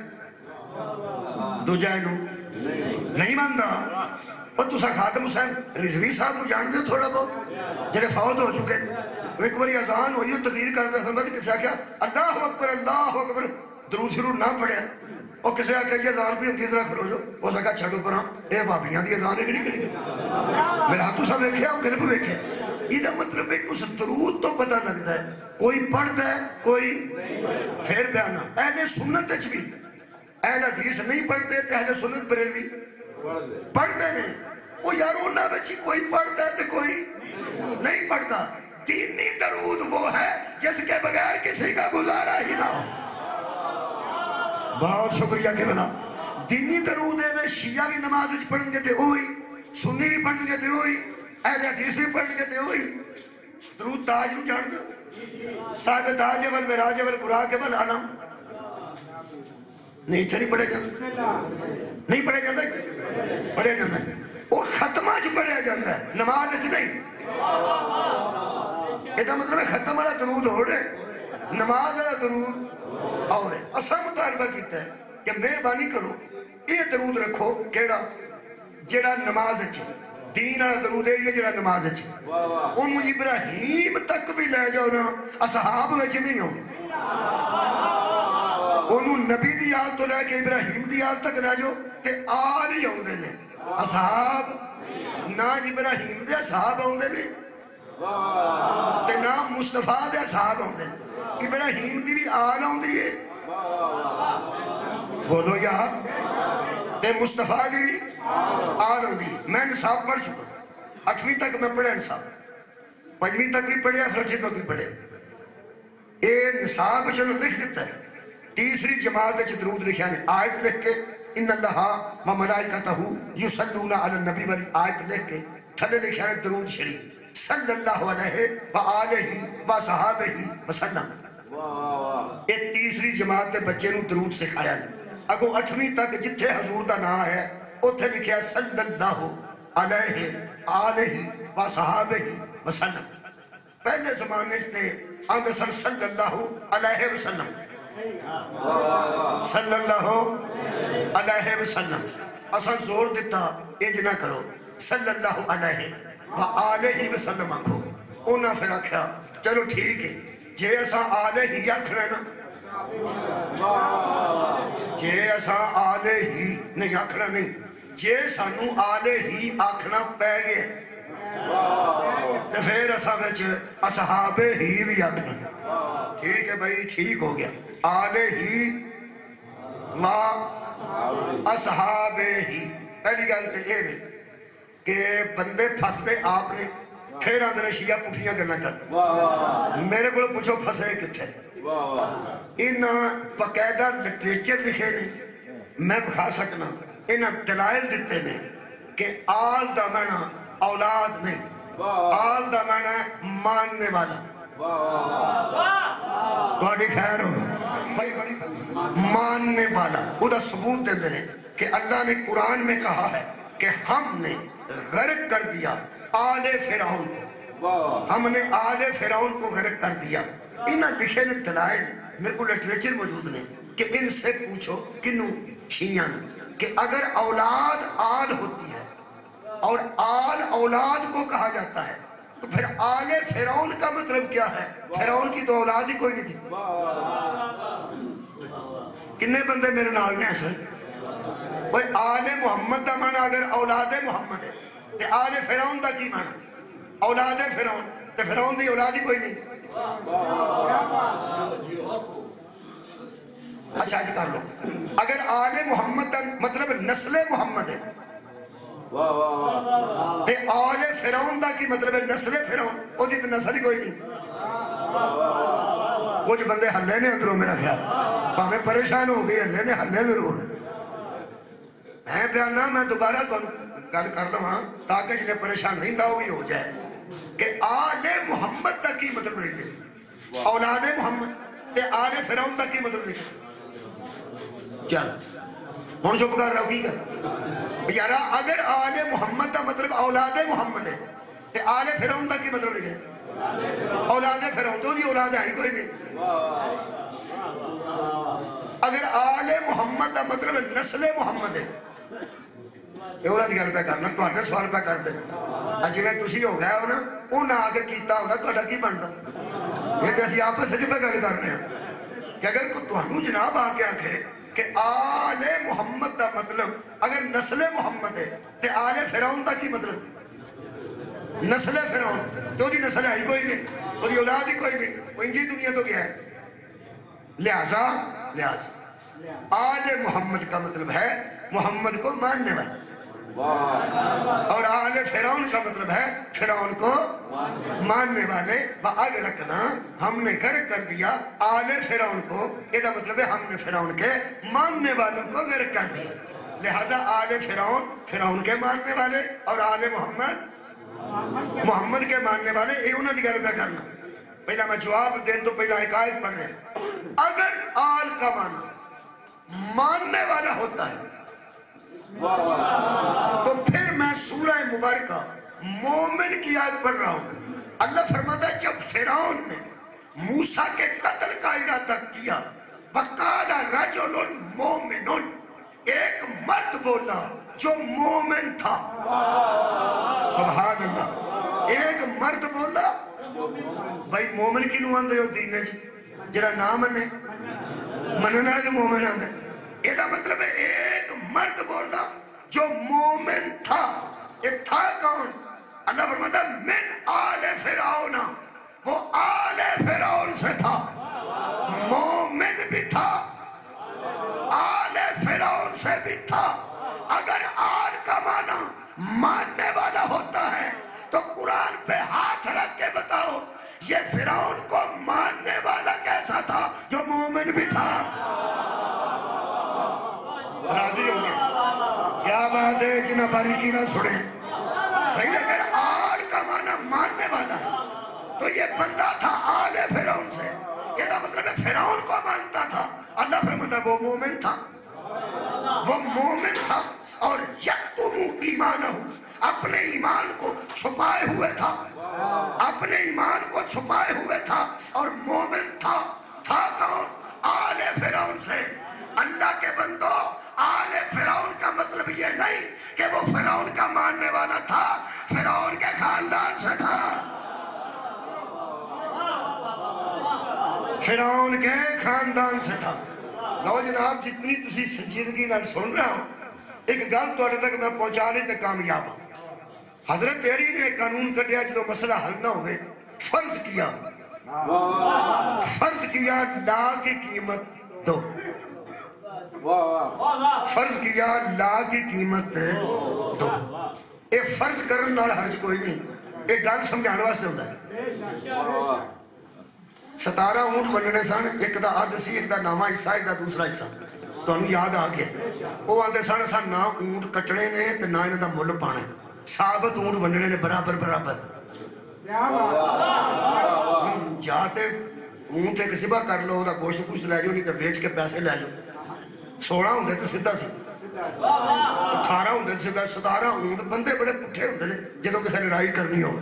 دوجہ انہوں نہیں مانتا۔ اور تسا خاتم حسین رضوی صاحب کو جان دے تھوڑا بہت جڑے فوت ہو چکے، ایک باری اذان ہوئی تقریر کرتا سنتا کہ کسی آکھیا اللہ اکبر درود شروع نہ پڑھیا، اور کسی آکھیا یہ اذان بھی ہم کس طرح کھلو جو وہ سکا چھڑو پر اے بابیاں دی اذان ہے کڑی میرا ہاتھ تسا ویکھیا وہ کلپ ویکھیا۔ یہ مطلب ہے اس درود تو پتہ لگتا ہے کوئی پڑھتا ہے کوئی پھر بیانا۔ اہل سنت اچ بھی اہل حدیث نہیں پڑھتے تو اہل سنت بریلوی پڑھتے نہیں۔ وہ یار انہاں وچ کوئی پڑھتا ہے تو کوئی نہیں پڑھتا۔ دینی درود وہ ہے جس کے بغیر کسی کا گزارا ہی نہ ہو۔ بہت شکریہ کہ بنا دینی درود ہے میں شیعہ بھی نماز پڑھیں گے تھے ہوئی، سنی بھی پڑھیں گے تھے ہوئی، اہل حدیث بھی پڑھیں گے تھے ہوئی۔ درود تاج نو جان دو صاحب تاج والمراج والبراق والعلم نہیں چھری پڑھے جاتا، نہیں پڑھے جاتا، پڑھے جاتا ہے وہ ختمہ جو پڑھے جاتا ہے نماز اچھ نہیں۔ یہ مطلب ہے ختم والا درود ہو رہے نماز والا درود اور ہے۔ اسا مطالبہ کیتا ہے کہ مہربانی کرو یہ درود رکھو کیڑا جڑا نماز اچھ دین والا درود ہے، یہ جڑا نماز اچھ انہوں ابراہیم تک بھی لے جاؤ نا اصحاب وچ نہیں ہو، انہوں نبی دی آل تو لے کے ابراہیم دی آل تک لے جاؤ تے آل ہی ہوں دے لیں اصحاب نہ ابراہیم دے اصحاب ہوں دے لیں تے نہ مصطفیٰ دے اصحاب ہوں دے لیں۔ ابراہیم دی بھی آل ہوں دی ہے بولو یا تے مصطفیٰ دی بھی آل ہوں دی۔ میں نصاب پڑھ چکا 8ویں تک میں پڑھے نصاب، 5ویں تک بھی پڑھے 8ویں تک بھی پڑھے۔ اے نصاب چلو لکھ دیتا ہے تیسری جماعت اچھ درود لکھیا نے آیت لکھ کے ان اللہ و ملائکتہ یصلون علی النبی والی آیت لکھ کے تھلے لکھیا نے درود شریف صلی اللہ علیہ وآلہ وصحابہ وسلم۔ یہ تیسری جماعت دے بچے نو درود سکھایا نے۔ اگو 8ویں تک جتھے حضور دا نام ہے اتھے لکھیا صلی اللہ علیہ آلہ وصحابہ وسلم۔ پہلے زمانے سے آندھے سن صلی اللہ علیہ وسلم، صلی اللہ علیہ وسلم۔ اساں زور دیتا اج نہ کرو صلی اللہ علیہ وآلہ وسلم آکھو۔ انہاں پھر آکھیا چلو ٹھیک ہے جے اساں آلہ ہی آکھنا نا، جے اساں آلہ ہی نہیں آکھنا نہیں، جے سانو آلہ ہی آکھنا پہ گئے تو پھر اساں وچ اصحاب ہی بھی آکھنا۔ ٹھیک ہے بھائی ٹھیک ہو گیا آلہ ہی ما اصحاب ہی۔ پہلی گل تو یہ ہے کہ بندے پھس دے آپ نے پھر آندھنے شیعہ پٹھیاں گلنا کر میرے کو پوچھو پھسے کتھے ان باقاعدہ لٹریچر لکھے نے میں بکھا سکنا ان دلائل دیتے نے کہ آل دا معنی اولاد نہیں، آل دا معنی ماننے والا۔ بڑی خیر ہو ماننے والا خدا ثبوت دے دیں کہ اللہ نے قرآن میں کہا ہے کہ ہم نے غرق کر دیا آل فرعون کو، ہم نے آل فرعون کو غرق کر دیا۔ انہاں لکھے نے دلائل میرے کو لٹریچر موجود نہیں کہ ان سے پوچھو کنوں شیعہ کہ اگر اولاد آل ہوتی ہے اور آل اولاد کو کہا جاتا ہے تو پھر آل فرعون کا مطلب کیا ہے؟ فرعون کی تو اولاد ہی کوئی نہیں تھی۔ کنے بندے میرے نال نے ایسے بھئی آل محمد دا معنی اگر اولاد محمد ہے تو آل فرعون دا کی معنی؟ اولاد فرعون تو فرعون دی اولاد ہی کوئی نہیں۔ اچھا جی کر لو اگر آل محمد دا مطلب نسل محمد ہے تے آل فرعون دا کی مطلب ہے نسل فرعون، وہ دی تو نسل ہی کوئی نہیں۔ کچھ بندے ہلے نے اندروں میرا خیال پاہمیں پریشان ہو گئی ہلے نے ہلے ضرور میں بیانہ میں دوبارہ گل کر لوں ہاں تاکہ جنہیں پریشان نہیں تھا وہ بھی ہو جائے کہ آل محمد دا کی مطلب نہیں دے اولاد محمد تے آل فرعون دا کی مطلب نہیں چلو ہوں چپ کر رہا ہوں کی کر یارا اگر آل محمد دا مطلب اولاد محمد ہے تے آل فرعون دا کی مطلب نہیں اولاد فرعون تو دی اولاد ہے ہی کوئی نہیں. اگر آل محمد دا مطلب نسل محمد ہے یہ انہوں کی گل پہ کرنا تھوڑے سوال پہ کر دیں جی تھی ہو گیا ہو نا انہیں آ کے کیتا ہوگا تا کی بنتا یہ تو اسی آپس پہ گل کر رہے ہیں کہ اگر تمہیں جناب آ کے آکھے کہ آل محمد دا مطلب اگر نسل محمد ہے تو آل فرعون دا کی مطلب نسل فرعون تو دی نسل ہے ہی کوئی نہیں وہ دی اولاد ہی کوئی نہیں وہ انجی دنیا تو گیا ہے. لہذا آل محمد کا مطلب ہے محمد کو ماننے والے اور آل فرعون کا مطلب ہے فرعون کو ماننے والے. آگے رکھنا ہم نے غرق کر دیا آل فرعون کو یہ مطلب ہے ہم نے فرعون کے ماننے والوں کو غرق کر دیا. لہذا آل فرعون فرعون کے ماننے والے اور آل محمد محمد کے ماننے والے یہ انہوں نے گل پہ کرنا. پہلا میں جواب دیں تو پہلا ایک آیت پڑھ رہے ہیں. اگر آل کا معنی ماننے والا ہوتا ہے تو پھر میں سورہ مبارکہ مومن کی آیت پڑھ رہا ہوں. اللہ فرماتا ہے جب فرعون نے موسیٰ کے قتل کا ارادہ کیا وَقَالَ رَجُلٌ مُؤْمِنٌ ایک مرد بولا جو مومن تھا. سبحان اللہ ایک مرد بولا. بھائی مومن کی نوان دے ہو دین ہے جرا نام نے منن والے مومن آنے یہ مطلب ہے ایک مرد بولا جو مومن تھا. یہ تھا کون؟ اللہ فرماتا من آل فرعون وہ آل فرعون سے تھا مومن بھی تھا آل فرعون سے بھی تھا. اگر آل کا معنی ماننے والا ہوتا ہے تو قرآن پہ ہاتھ رکھ کے بتاؤ یہ فرعون کو ماننے والا کیسا تھا جو مومن بھی تھا. راضی ہوں گے کیا بات ہے جنہ باریکی نہ سنے بھئی اگر آل کا معنی ماننے والا ہے تو یہ بندہ تھا آل فرعون سے. یہ مطلب ہے فرعون کو مانتا تھا. اللہ فرماتا وہ مومن تھا وہ مومن تھا اور یکتم ایمانہ اپنے ایمان کو چھپائے ہوئے تھا اپنے ایمان کو چھپائے ہوئے تھا اور مومن تھا. تھا کون؟ آل فرعون سے. اللہ کے بندو آل فرعون کا مطلب یہ نہیں کہ وہ فرعون کا ماننے والا تھا فرعون کے خاندان سے تھا فرعون کے خاندان سے تھا. لو جناب جتنی تسی سنجیدگی نال سن رہا ہوں ایک گل تواڈے تک میں پہنچانے تے کامیاب ہوں. حضرت تیری نے ایک قانون کٹیا جدو مسئلہ حل نہ ہوئے فرض کیا لا کی قیمت دو. فرض کیا لا کی قیمت دو. اے فرض کرن نال حرج کوئی نہیں ایک گل سمجھان واسطے ہوندا ہے. 17 اونٹ ونڈنے سن ایک دا عد سی ایک دا نامہ حصہ ایک دا دوسرا حصہ تو انہوں یاد آگیا وہ آندے سن سن نہ اونٹ کٹنے نے تو نہ انہوں دا مل پانے ثابت اونٹ ونڈنے نے برابر جاتے اونٹ ایک سبا کر لو دا گوشت کچھ لے جو نہیں تو بیچ کے پیسے لے جو 16 ہوندے تو سدھا سی 18 ہوندے تو سدھا 17 اونٹ بندے بڑے پٹھے ہوندے نے جدو کسی لڑائی کرنی ہو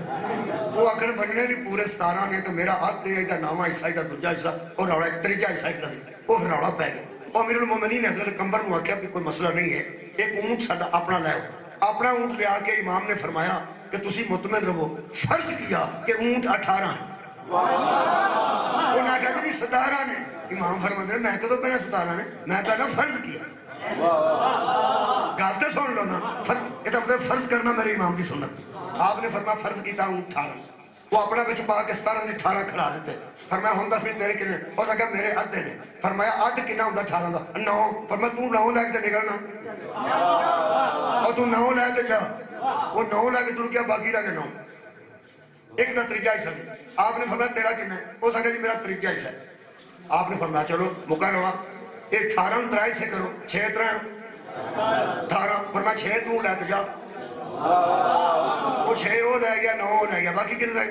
وہ آخر بننے بھی پورے 17 نے تو میرا ہاتھ دے دا نامہ حصہ دا دوجا حصہ اور روڑا ایک تریجا حصہ ایک سی وہ پھر روڑا پہ گیا. اور امیر المومنین حضرت کمبر نے آخیا کہ کوئی مسئلہ نہیں ہے ایک اونٹ ساڈا اپنا لے اپنا اونٹ لے آ کے امام نے فرمایا کہ تسی مطمئن رہو. فرض کیا کہ اونٹ 18 ہیں انہوں نے کہا جی 17 نے. امام فرماتے ہیں میں کدو پہلے 17 نے میں پہلے فرض کیا. گل تو سن لو نا یہ مطلب فرض کرنا میرے امام کی سنت. آپ نے فرمایا فرض کیتا ہوں 18 وہ اپنا بچ پا کے 17 نے 18 کھڑا دیتے. فرمایا ہوں 10 تیرے کنے ہو سکا میرے ادھے نے. فرمایا ادھ کنا ہوں 18 دا 9. فرمایا تو 9 لے کے نکلنا اور تو 9 لے کے جا وہ 9 لے کے ٹر گیا باقی رہ گئے 9 ایک دا تریجا حصہ سی. آپ نے فرمایا تیرا کنا ہو سکا جی میرا تریجا حصہ ہے. آپ نے فرمایا چلو مکہ رہا یہ 18 ترائی سے کرو 6 ترائیں 18 فرمایا 6 تو لے کے جا وہ 6 وہ لے گیا 9 وہ لے گیا باقی کن رہے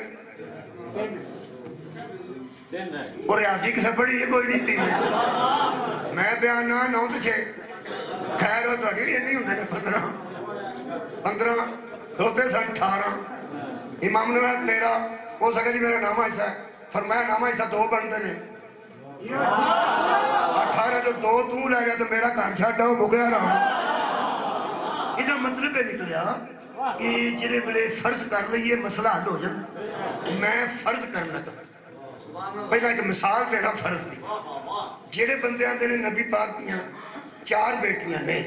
وہ ریاضی کسے پڑھی ہے کوئی نہیں 3 میں بیان 9 تو 6 خیر وہ تو یہ نہیں ہوتے نے 15 ہوتے سن 18 امام نے 13 ہو سکے جی میرا نامہ حصہ ہے. فرمایا نامہ حصہ 2 بنتے ہیں. 18 جو 2 تو لے گیا تو میرا گھر چھڈ آؤ مکیا رہا. یہ مطلب یہ نکلیا کہ جڑے بڑے فرض کر لئیے مسئلہ حل ہو جائے. میں فرض کر لگا پہلا ایک مثال دینا فرض دی. جڑے بندے آتے ہیں نبی پاک دیاں 4 بیٹیاں نے,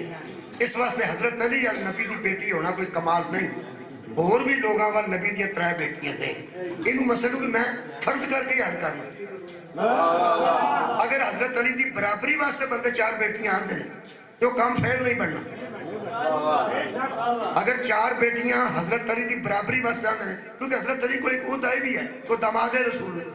اس واسطے حضرت علی یا نبی دی بیٹی ہونا کوئی کمال نہیں. اور بھی لوگاں وال نبی دیاں 3 بیٹیاں نے. انہوں مسئلہ بھی میں فرض کر کے یاد کرنا. اگر حضرت علی دی برابری واسطے بندے 4 بیٹیاں آتے ہیں تو کام فیل نہیں بننا. اگر 4 بیٹیاں حضرت علی دی برابری واسطے آتے ہیں, کیونکہ حضرت علی کو ایک عہدہ بھی ہے, تو داماد رسول ہے.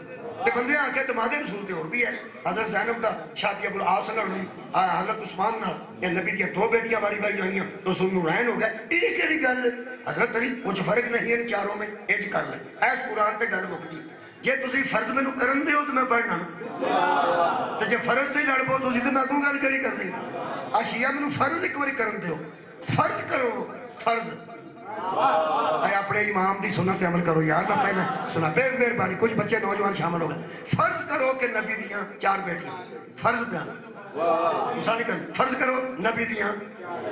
تے بندے آ کے داماد رسول دے اور بھی ہے. حضرت زینب دا شادی ابو العاص نال ہوئی, حضرت عثمان نال, یا نبی دی 2 بیٹیاں باری باری ہوئیں تو ذوالنورین ہو گئے. یہ کیڑی گل ہے؟ حضرت علی کچھ فرق نہیں ہے ان 4 میں, اج کر لیں. ایس قرآن تے گل مکدی. جے تسی فرض مینوں کرن دیو تو میں پڑھنا نا, تے جے فرض تے لڑ پو تسی تے میں اگوں گل کیڑی کرنی. شیعہ مینوں فرض ایک باری کرن دیو, فرض کرو فرض. اے اپنے امام دی سنت عمل کرو یار. میں پہلے سنا بے مہربانی, کچھ بچے نوجوان شامل ہو گئے. فرض کرو کہ نبی دیاں 4 بیٹیاں, فرض بیان مثال نہیں کرنا, فرض کرو نبی دیاں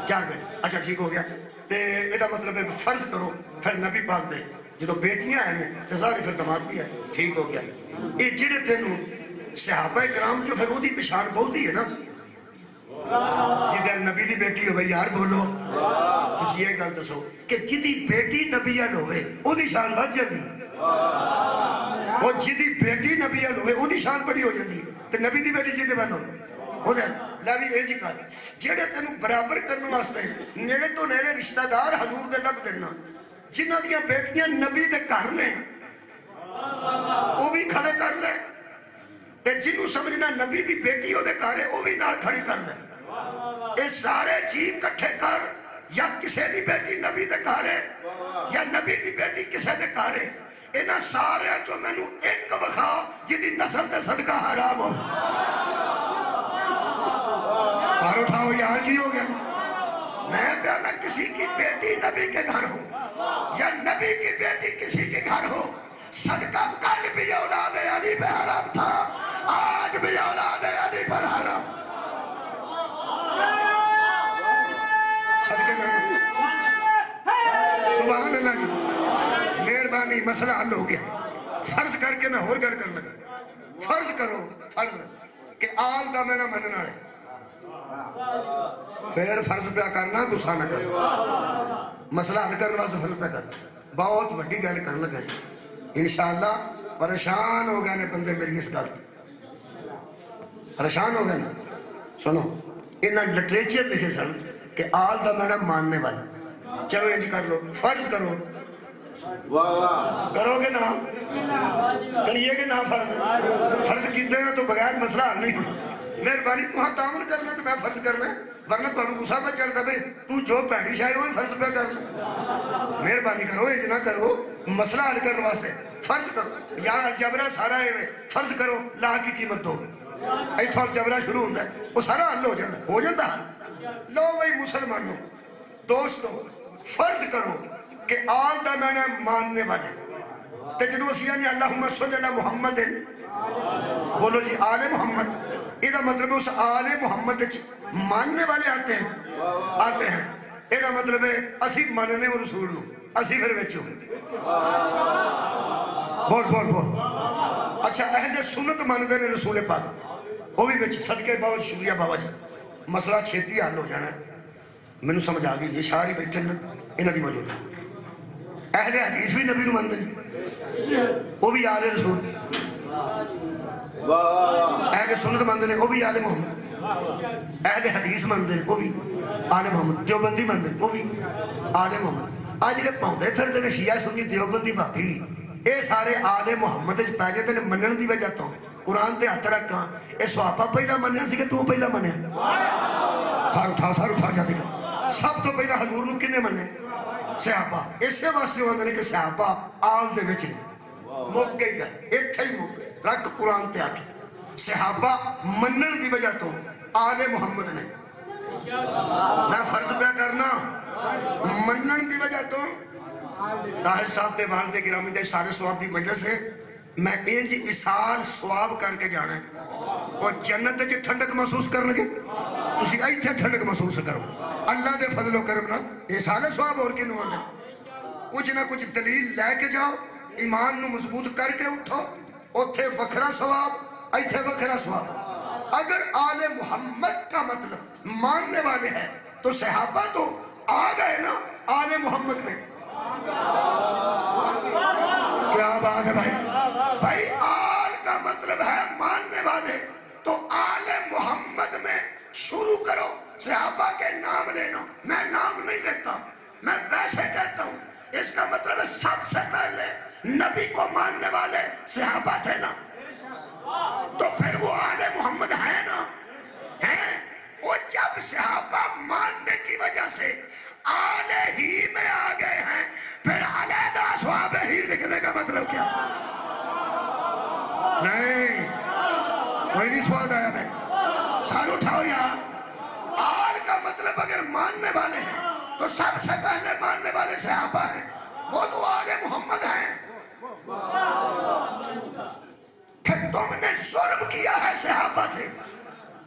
4 بیٹیاں. اچھا ٹھیک ہو گیا. تے یہ مطلب ہے فرض کرو پھر نبی پاک دے جدو بیٹیاں ہیں تو سارے پھر دماد بھی ہے. ٹھیک ہو گیا. یہ جڑے تینوں صحابہ کرام جو پھر وہ دی پشان بہت ہی ہے نا, جدھر نبی دی بیٹی ہوئے یار بولو تسی یہ گل دسو کہ جدی بیٹی نبی ال ہوئے او دی شان بڑھ جاندی, وہ جدی بیٹی نبی ال ہوئے او دی شان بڑی ہو جاندی. تے نبی دی بیٹی جدے بن ہو لے بھی اے کر جڑے تینوں برابر کرنے واسطے نیڑے تو نیڑے رشتہ دار حضور دے لب دینا, جنہاں دیاں بیٹیاں نبی دے گھر نے وہ بھی کھڑے کر لے, تے جنہوں سمجھنا نبی دی بیٹی ہو دے گھر ہے وہ بھی نال کھڑی کر لے. اے سارے چیز کٹھے کر, یا کسے دی بیٹی نبی دے گھر ہے یا نبی دی بیٹی کسے دے گھر ہے. انہاں سارے جو میں نو ایک وکھا جدی نسل تے صدقہ حرام ہو. سار اٹھاؤ یار کی ہو گیا. میں پیانا کسی کی بیٹی نبی کے گھر ہو یا نبی کی بیٹی کسی کے گھر ہو, صدقہ کل بھی اولاد علی پہ حرام تھا, آج بھی اولاد علی پر حرام. صدقے سبحان اللہ جی. مہربانی, مسئلہ حل ہو گیا. فرض کر کے میں اور گل کرنے لگا. فرض کرو فرض کہ آل دا میں نہ مننا ہے, پھر فرض پہ کرنا گسا نہ کرنا. مسئلہ حل کرنے واسطے فرض پہ کرنا. بہت بڑی گل کرنے لگا جی. انشاءاللہ پریشان ہو گئے نے بندے میری اس گل پریشان ہو گئے نا. سنو انہاں لٹریچر لکھے سن کہ آل دا میں نہ ماننے والا. چلو انج کر لو, فرض کرو کرو گے نا, کریے گے نا فرض. فرض کیتے ہیں تو بغیر مسئلہ حل نہیں ہونا. مہربانی تہاں تعاون کرنا تو میں فرض کرنا, ورنہ تمہیں غصہ پہ چڑھتا بھائی تو جو پیڑی شاعر ہوئی فرض پہ کرنا. مہربانی کرو انج نہ کرو. مسئلہ حل کرنے واسطے فرض کرو یار الجبرا سارا ہے, فرض کرو لا کی قیمت دو, ایتھوں الجبرا شروع ہوتا ہے, وہ سارا حل ہو جاتا ہے. لو بھائی مسلمانوں دوستو, فرض کرو کہ آل دا میں نے ماننے والے تے جنہوں سیاں نے اللہم صلی اللہ محمد بولو جی آل محمد, یہ مطلب اس آل محمد ماننے والے آتے ہیں. یہ مطلب ہے اسی ماننے وہ رسول نو, اسی پھر وچوں بول بول بول. اچھا اہل سنت مانتے ہیں رسول پاک, وہ بھی بچ. صدقے بہت شکریہ بابا جی, مسئلہ چھیتی حل ہو جانا ہے. میں نے سمجھ آ گئی, یہ شاعری بیٹھے نا انہاں دی موجود. اہل حدیث بھی نبی نو مانتے ہیں, وہ بھی آل رسول. اہل سنت مانتے ہیں, وہ بھی آل محمد. اہل حدیث مانتے ہیں, وہ بھی آل محمد. دیوبندی مانتے ہیں, وہ بھی آل محمد. آج جڑے پاؤندے پھرتے ہیں شیعہ سنی دیوبندی بھابی, اے سارے آل محمد وچ پے جاندے نے منن دی وجہ تو. قرآن تے ہاتھ رکھاں, اے صحابہ پہلا منیا سی کہ تو پہلا منیا؟ سار اٹھا جاندے. سب تو پہلا حضور نو کنے منے؟ صحابہ. اسے واسطے ہوندے نے کہ صحابہ آل دے وچ مک گئی گل, ایتھے ہی مک رکھ قرآن تے ہاتھ. صحابہ منن دی وجہ تو آل محمد نے. میں فرض پہ کرنا منن دی وجہ تو طاہر صاحب دے والد گرامی دے سارے سواب دی مجلس ہے میں انج مثال سواب کر کے جانا ہے اور جنت وچ ٹھنڈک محسوس کرنگے تسی ایتھے ٹھنڈک محسوس کرو اللہ دے فضل و کرم نہ یہ سارے سواب اور کینوں آندے کچھ نہ کچھ دلیل لے کے جاؤ ایمان نو مضبوط کر کے اٹھو اوتھے وکھرا ثواب ایتھے وکھرا ثواب اگر آل محمد کا مطلب ماننے والے ہیں تو صحابہ تو آ گئے نا آل محمد میں کیا بات ہے بھائی بھائی آل کا مطلب ہے ماننے والے تو آل محمد میں شروع کرو صحابہ کے نام لینا میں نام نہیں لیتا میں ویسے کہتا ہوں اس کا مطلب ہے سب سے پہلے نبی کو ماننے والے صحابہ تھے نا تو پھر وہ آل محمد ہے نا ہیں وہ جب صحابہ ماننے کی وجہ سے آل ہی میں آ گئے ہیں پھر علیحدہ صحابہ ہی لکھنے کا مطلب کیا نہیں کوئی نہیں سواد آیا میں سال اٹھاؤ یار آل کا مطلب اگر ماننے والے ہیں تو سب سے پہلے ماننے والے صحابہ ہیں وہ تو آل محمد ہیں پھر تم نے ظلم کیا ہے صحابہ سے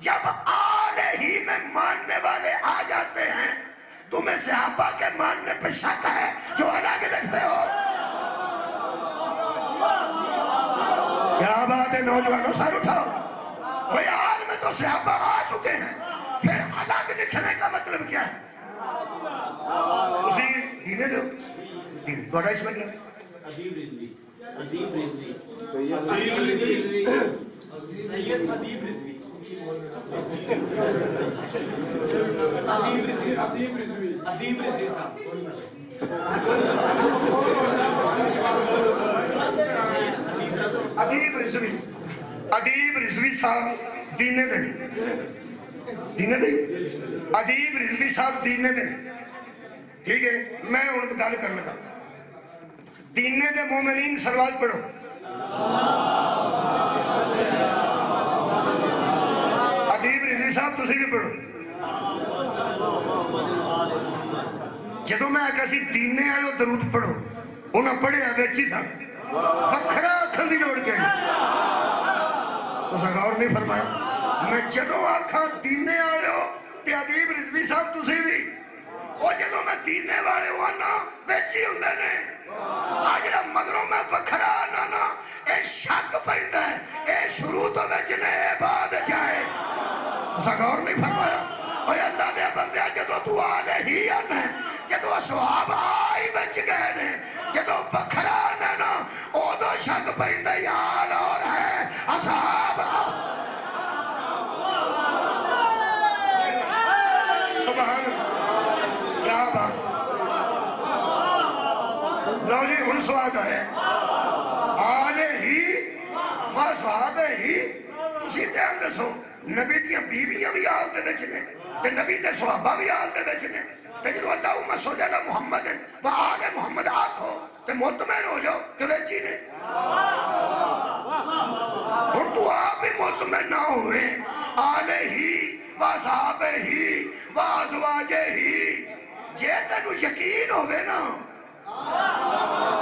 جب آل ہی میں ماننے والے آ جاتے ہیں تمہیں صحابہ کے ماننے پہ شک ہے جو الگ لگتے ہو کیا بات ہے نوجوانوں سر اٹھاؤ کوئی آل میں تو صحابہ آ چکے ہیں پھر الگ لکھنے کا مطلب کیا ہے اسی دینے دو دوڑا اس میں کیا ادیب رضوی سید ادیب رضوی ادیب رضوی صاحب ادیب رضوی صاحب دینے دیں ادیب رضوی صاحب دینے دیں ٹھیک ہے میں ان گل کر لگا دینے دے مومنین سلوات پڑھو ادیب رضوی صاحب تسی بھی پڑھو جدو میں آگا سی دینے آئے درود پڑھو انہاں پڑھے آگے سن وکھرا آکھن دی لوڑ کے تو غور نہیں فرمایا میں جدو آکھاں دینے آئے ہو تے ادیب رضوی صاحب تسی بھی وہ جدو میں دینے والے ہوا نا بیچی ہوندے نے آجڑا مگروں میں وکھرا آنا نا اے شک پہندا ہے اے شروع تو بیچنے اے بعد جائے تو غور نہیں فرمایا اوہ اللہ دے بندے جدو تو آلے ہی آنے جدو صحاب آئی بچ گئے نے جدو وکھرا آنا نا او دو شک پہندا یار اور ہے اصحاب سبحان کیا بات لو جی ان سواد ہے آلے ہی و صحابہ ہی تسی دھیان دسو نبی دیاں بیویاں بھی آل دے بچنے تے نبی دے صحابہ بھی آل دے بچنے تے جدو اللہم صلی علی محمد و آل محمد آکھو تے مطمئن ہو جاؤ کہ بیچی نے اور تو آپ بھی مطمئن نہ ہوئے آلے ہی و صحابہ ہی و ازواج ہی جے تینو یقین ہوئے نا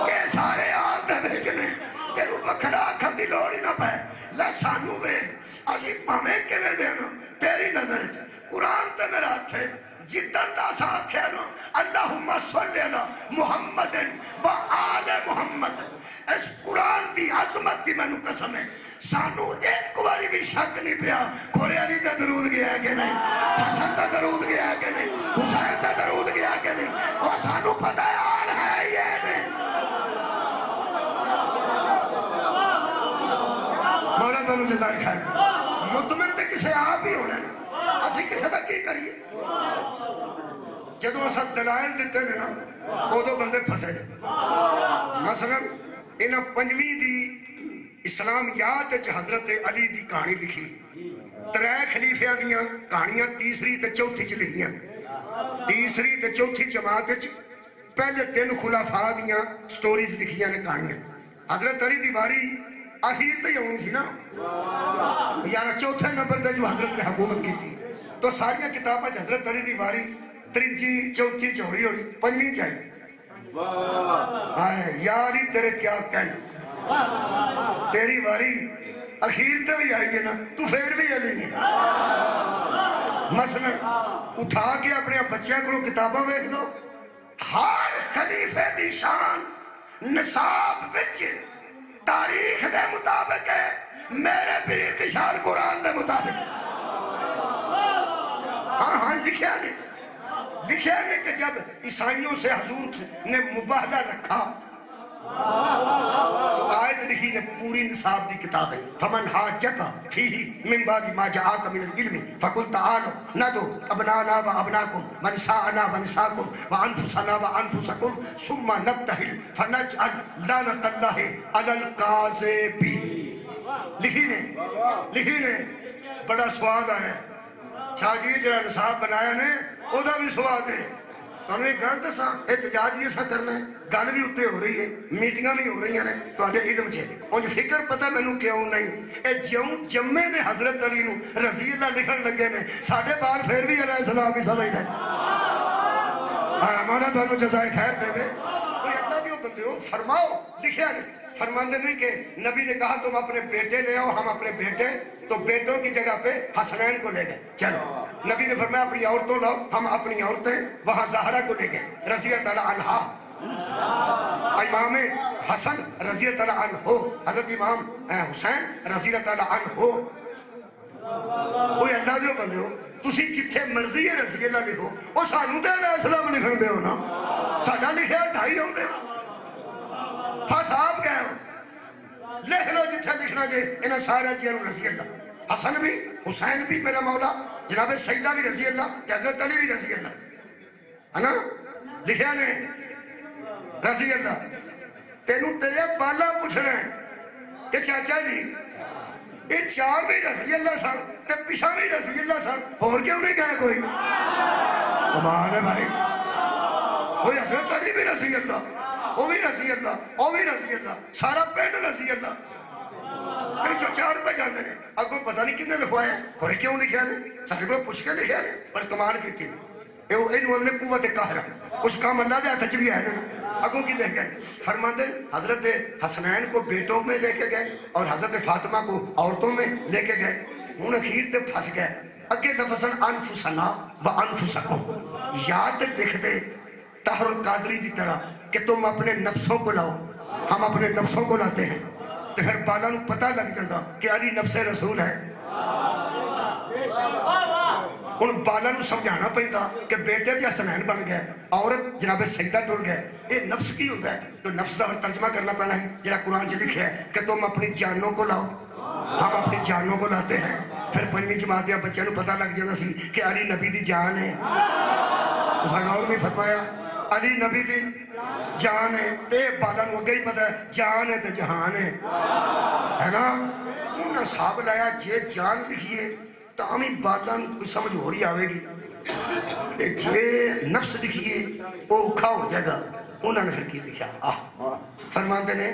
کہ سارے آل دے بیچنے تینو بکھرا آکھن دی لوڑی نہ پہ لے سانو بے اسی پامیں کے میں دینا تیری نظر قرآن تے میرا ہاتھ ہے جدن دا سا آکھے نا اللہم صلی علی محمد و آل محمد اس قرآن دی عظمت دی میں نو قسم ہے سانو ایک باری بھی شک نہیں پیا کھولے علی دا درود گیا ہے کہ نہیں حسن دا درود گیا ہے کہ نہیں حسین دا درود گیا ہے کہ نہیں اور سانو پتہ ہے آل ہے یہ نہیں مولا دونوں جزائی کھائے مطمئن تے کسے آپ ہی ہونے اسی کسے تک کی کریے جدو اسا دلائل دیتے ہیں نا وہ دو بندے پھسے مثلا انہاں پنجویں دی اسلامیات حضرت علی دی کہانی لکھی ترے خلیفیاں دیاں کہانیاں تیسری تے چوتھی چ لکھیاں تیسری تے چوتھی جماعت وچ پہلے 3 خلفاء دیاں سٹوریز لکھیاں نے کہانیاں حضرت علی دی واری آخیر تے ہی ہونی سی نا یار چوتھے نمبر تے جو حضرت نے حکومت کی تھی تو ساری کتاباں حضرت علی دی واری تریجی چوتھی چوڑی ہوئی پنجویں چاہیے یاری تیرے کیا کہنا، تیری واری اخیر تے بھی آئی ہے نا، تو پھر بھی علی ہے۔ مثلا اٹھا کے اپنے بچیاں کو کتاباں دیکھ لو، ہر خلیفے دی شان نصاب وچ تاریخ دے مطابق ہے، میرے پیر دی شان قرآن دے مطابق۔ ہاں لکھیا نے کہ جب عیسائیوں سے حضور نے مباہلہ رکھا تو آیت لکھی نے پوری نصاب دی کتاب ہے، فمن حاجک فیہ من بعد ما جاءک من العلم فقل تعالوا ندعو ابناءنا وابناءکم ونساءنا ونساءکم وانفسنا وانفسکم ثم نبتہل فنجعل لعنت اللہ علی الکاذبین۔ لکھی نے بڑا سواد آیا شاہ جی جڑا نصاب بنایا نے او دا بھی سواد ہے۔ تو ایک گل دسا، احتجاج بھی ایسا کرنا ہے، گل بھی اتنے ہو رہی ہے، میٹنگاں بھی ہو رہی ہیں تواڈے علم چ، انج فکر پتہ مینوں کیوں نہیں، اے جوں جمے نے حضرت علی نو رضی اللہ لکھن لگے نے، ساڈے بال پھر بھی علیہ السلام بھی سمجھدے۔ مولا تانوں جزائے خیر دے، کوئی اللہ دیو بندیو فرماؤ، لکھیا نے فرماندے نہیں کہ نبی نے کہا تم اپنے بیٹے لے آؤ، ہم اپنے بیٹے، تو بیٹوں کی جگہ پہ حسنین کو لے گئے، چلو نبی نے فرمایا اپنی عورتوں لاؤ، ہم اپنی عورتیں وہاں زہرا کو لے گئے رضی اللہ عنہا، امام حسن رضی اللہ عنہ، حضرت امام حسین رضی اللہ عنہ۔ کوئی اللہ دیو بندے ہو، تسی جتھے مرضی ہے رضی اللہ لکھو، وہ سانو تے علیہ السلام لکھن دے ہو نا، ساڈا لکھیا 2.5 آؤندے بس آپ گئے ہو، لکھ لو جتھے لکھنا جے، انہیں سارے جیوں رضی اللہ، حسن بھی حسین بھی میرا مولا، جناب سیدہ بھی رضی اللہ، حضرت علی بھی رضی اللہ، ہے نا، لکھیا نے رضی اللہ۔ تینوں تیرے بالا پوچھنا ہے کہ چاچا جی یہ 4 بھی رضی اللہ سن تے پیچھا بھی رضی اللہ سن، اور کیوں نہیں گئے کوئی؟ کمال ہے بھائی، کوئی حضرت علی بھی رضی اللہ، وہ بھی رضی اللہ، وہ بھی رضی اللہ، سارا پنڈ رضی اللہ، تے جو 4 پہ جاندے نے، اگوں پتہ نہیں کنے لکھوایا، اور کیوں لکھیا نے، سارے کو پوچھ کے لکھیا نے، پر کمال کیتی نے، انہوں نے قوت قہر، کچھ کام اللہ دے ہاتھ وچ بھی ہے نا، اگوں کی لے گئے فرماندے حضرت حسنین کو بیٹوں میں لے کے گئے اور حضرت فاطمہ کو عورتوں میں لے کے گئے، ہن اخیر تے پھنس گئے، اگے لفظاً انفسنا و انفسکم، یاد لکھ دے طاہر القادری دی طرح کہ تم اپنے نفسوں کو لاؤ، ہم اپنے نفسوں کو لاتے ہیں، تو پھر بالا نو پتہ لگ جاتا کہ علی نفس رسول ہے۔ ان بالا نو سمجھانا پہندا کہ بیٹے تے حسنین بن گئے، عورت جناب سیدہ ٹر گئے، یہ نفس کی ہوتا ہے، تو نفس کا ترجمہ کرنا پڑنا ہے جہاں قرآن چ لکھا ہے کہ تم اپنی جانوں کو لاؤ، ہم اپنی جانوں کو لاتے ہیں۔ پھر 5ویں جماعت دے بچوں کو پتہ لگ جانا سی کہ علی نبی دی جان ہے، تو غور نہیں فرمایا علی نبی دی جان ہے، تے بالا نو اگے ہی پتہ ہے جان ہے تے جہان ہے نا، انہیں صاحب لایا جے جان لکھیے تامی بالا نو کوئی سمجھ ہو رہی آوے گی، تے جے نفس لکھیے وہ اکھا ہو جائے گا، انہوں نے پھر کی لکھا فرماتے نے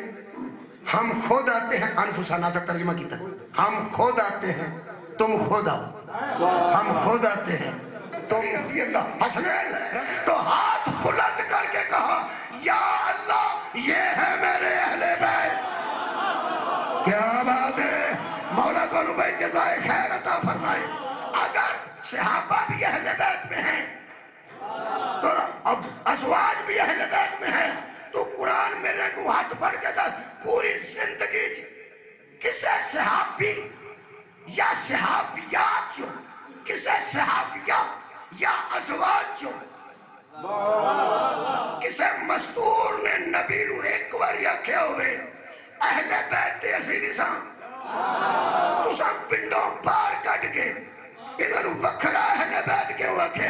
ہم خود آتے ہیں، انفسانہ کا ترجمہ کیتا، ہم خود آتے ہیں تم خود آؤ، ہم خود آتے ہیں تم رضی اللہ حسنین، تو ہاتھ بلند کر کے کہا یا اللہ یہ ہے میرے اہل بیت، کیا بات ہے، مولا کو بھائی جزائے خیر عطا فرمائے۔ اگر صحابہ بھی اہل بیت میں ہیں تو اب ازواج بھی اہل بیت میں ہیں، تو قرآن میرے کو ہاتھ پڑھ کے دس پوری زندگی کسے صحابی یا صحابیات جو، کسے صحابیہ یا ازواج جو، کسے مستور نے نبی نو ایک بار آکھیا ہوئے اہل بیت دے اسی بھی ساں، تو ساں پنڈوں پار کٹ کے انہوں نے وکھرا اہل بیت کیوں آکھے،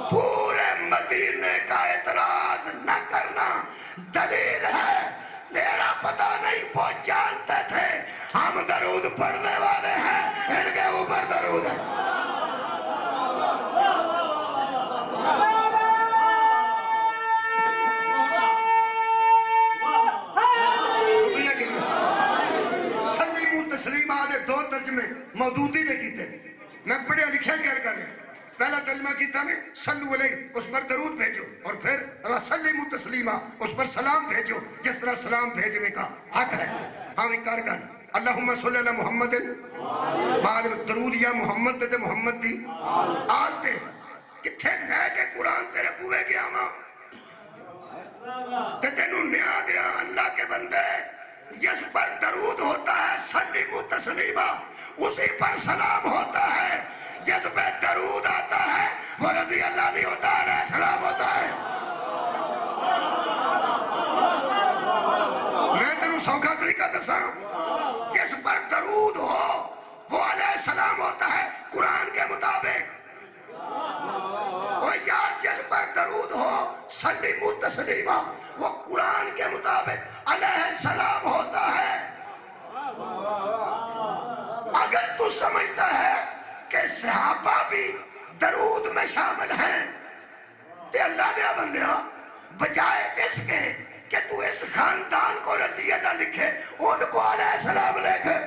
پورے مدینے کا اعتراض نہ کرنا دلیل ہے، تیرا پتہ نہیں وہ جانتے تھے ہم درود پڑھنے والے ہیں، ان کے اوپر درود ہے۔ سلیمہ دے 2 ترجمے مودودی نے کیتے، میں پڑھیا لکھیا گل کر رہا پہلا ترجمہ کیتا نے صلو علیہ، اس پر درود بھیجو، اور پھر وسلموا تسلیما، اس پر سلام بھیجو جس طرح سلام بھیجنے کا حق ہے۔ ہاں کر گل اللہم صلی علی محمد درود یا محمد تے محمد دی آتے کتھے لے کے قرآن تیرے بوئے گیا ماں تے تینوں نیا دیا اللہ کے بندے، جس پر درود ہوتا ہے سلیمو تسلیمہ، اسی پر سلام ہوتا ہے۔ جس پہ درود آتا ہے وہ رضی اللہ نہیں ہوتا، علیہ السلام ہوتا ہے۔ میں تینوں سوکھا طریقہ دساں، جس پر درود ہو وہ علیہ السلام ہوتا ہے قرآن کے مطابق۔ وہ یار جس پر درود ہو سلیمو تسلیمہ، وہ قرآن کے مطابق علیہ السلام ہوتا ہے۔ اگر تو سمجھتا ہے کہ صحابہ بھی درود میں شامل ہیں تے اللہ دیا بندیا، بجائے اس کے کہ تو اس خاندان کو رضی اللہ لکھے، ان کو علیہ السلام لکھے۔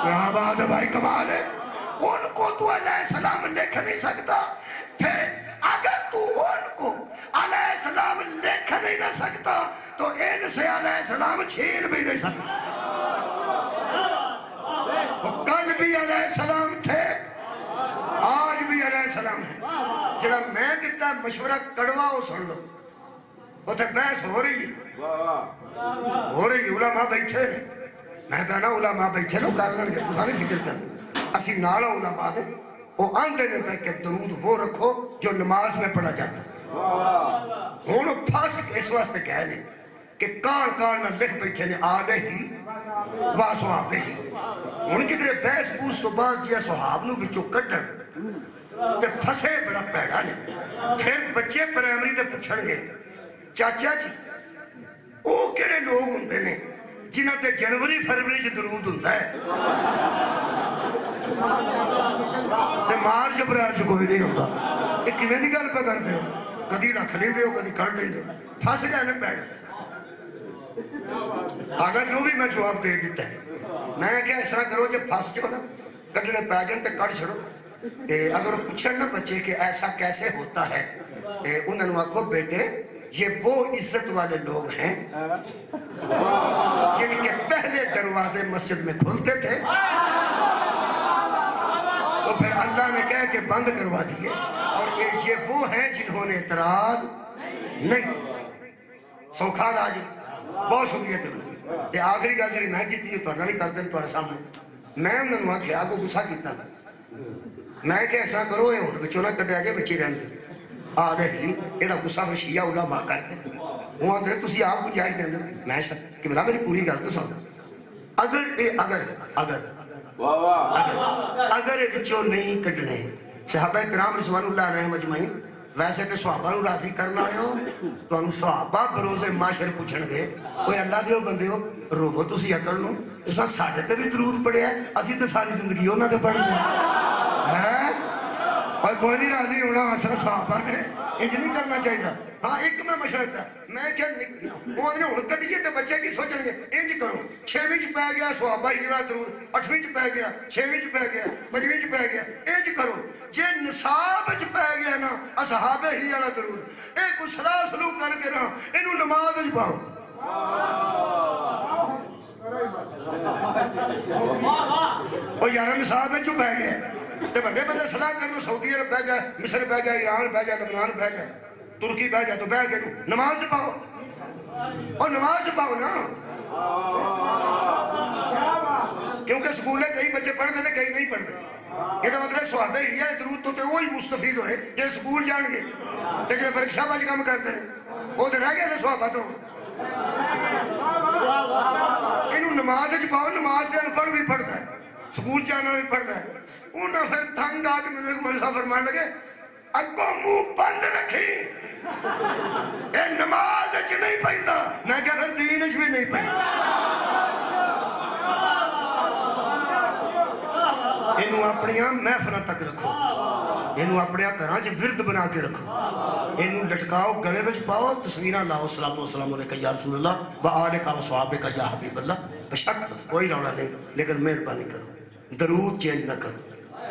کیا بات ہے بھائی، کمال ہے۔ ان کو تو علیہ السلام لکھ نہیں سکتا، پھر اگر تو ان کو علیہ السلام لکھ نہیں نہ سکتا تو ان سے علیہ السلام چھین بھی نہیں سکتا۔ وہ کل بھی علیہ السلام تھے، آج بھی علیہ السلام ہے۔ جڑا میں دیتا ہے مشورہ کڑوا ہو سن لو، وہ تھے بحث ہو رہی ہے، علماء بیٹھے میں کہنا علماء بیٹھے لو کر لیں گے، تو ساری فکر کرنا اسی نالا علماء دے وہ آندے نے پہ کہ درود وہ رکھو جو نماز میں پڑھا جاتا ہے۔ ہوں فاسق اس واسطے کہنے کہ کار کار نہ لکھ بیٹھے نے آلے ہی وا صحابے ہی۔ ہوں کدھر بحث پوچھ تو بعد جی صحاب نو بچوں کٹن تے پھسے بڑا پیڑا نے، پھر بچے پرائمری تے پوچھن گے چاچا جی او کیڑے لوگ ہوندے نے جنہاں تے جنوری فروری چ درود ہوندا ہے تے مارچ اپریل چ کوئی نہیں ہوندا؟ یہ کیویں دی گل پہ کردے ہو؟ کدی رکھ لیندے ہو کدی کڈ لیندے ہو، پھس جانے پیڑ۔ اگر جو بھی میں جواب دے دیتا ہے، میں کیا اس طرح کرو جب پھس جاؤ نا کٹنے پی جان تے کٹ چھڑو۔ اگر پوچھن نا بچے کہ ایسا کیسے ہوتا ہے، انہوں نے آکھو بیٹے یہ وہ عزت والے لوگ ہیں جن کے پہلے دروازے مسجد میں کھلتے تھے تو پھر اللہ نے کہہ کہ بند کروا دیے، اور یہ وہ ہیں جنہوں نے اعتراض نہیں۔ سوکھا لاج بہت شکریہ تمہیں۔ یہ آخری گل جی میں کی تو بھی کر دیں تمہارے سامنے، میں انہوں نے آخیا کو گسا کیتا میں کہ ایسا کرو یہ ہوں بچوں نہ کٹیا جائے بچے رہن دے آ دے ہی یہ گسا پھر شیعہ علماء کر دیں وہ آدھے تسی آپ گنجائش دیں میں کہ بلا میری پوری گل تو سن۔ اگر یہ بچوں نہیں کٹنے صحابہ کرام رضوان اللہ علیہ مجمعین، ویسے تے صحابہ نو راضی کرنا ہو تو ہم صحابہ بروز معاشر پوچھن گے اوے اللہ دیو بندے ہو روبو تسی عقل نو، تساں ساڈے تے بھی درود پڑھیا ہے، اسی تے ساری زندگی انہاں تے پڑھ دے ہیں اور کوئی نہیں راضی ہونا اصل صحابہ نے انج نہیں کرنا چاہیے۔ ہاں ایک میں مشورہ ہے، میں کیا وہ نے ہن کڈیے تے بچے کی سوچن گے انج کرو 6ویں چ پے گیا صحابہ ہجرا درود، 8ویں چ پے گیا، 6ویں چ پے گیا، 5ویں چ پے گیا، انج کرو جے نصاب چ پے گیا نا اصحاب ہی والا درود اے کو صلاح سلوک کر کے نا اینو نماز وچ پاؤ۔ او یار نصاب وچ پے گیا تے بڑے بندے صلاح کرن سعودی عرب بہ جائے، مصر بہ جائے، ایران بہ جائے، لبنان بہ جائے، ترکی بہ جائے تو بہ کے نماز پاؤ اور نماز پاؤ نا، کیونکہ سکولے کئی بچے پڑھتے ہیں کئی نہیں پڑھتے۔ یہ مطلب صحابہ ہی ہے درود تو وہی مستفید ہوئے جی سکول جان گے تے جے ورکشاپ وچ کام کرتے ہیں وہ تو رہ گئے نے صحابہ تو۔ اینو نماز وچ پاؤ، نماز دے انپڑھ بھی پڑھتا ہے، سکول جانے والا بھی پڑھتا ہے۔ انہاں پھر تنگ آ کے میرے ایک مولوی صاحب فرمان لگے اگوں منہ بند رکھی اے نماز وچ نہیں پیندا، میں کہا پھر دین وچ بھی نہیں پیندا۔ اینو اپنی محفل تک رکھو، اینو اپنے گھراں وچ ورد بنا کے رکھو، اینو لٹکاؤ گلے وچ پاؤ، تصویراں لاؤ صلاۃ والسلام علیکہ یا رسول اللہ و آلکہ و صحابہ یا حبیب اللہ، بشک کوئی رولا نہیں، لیکن مہربانی کرو درود چینج نہ کرو۔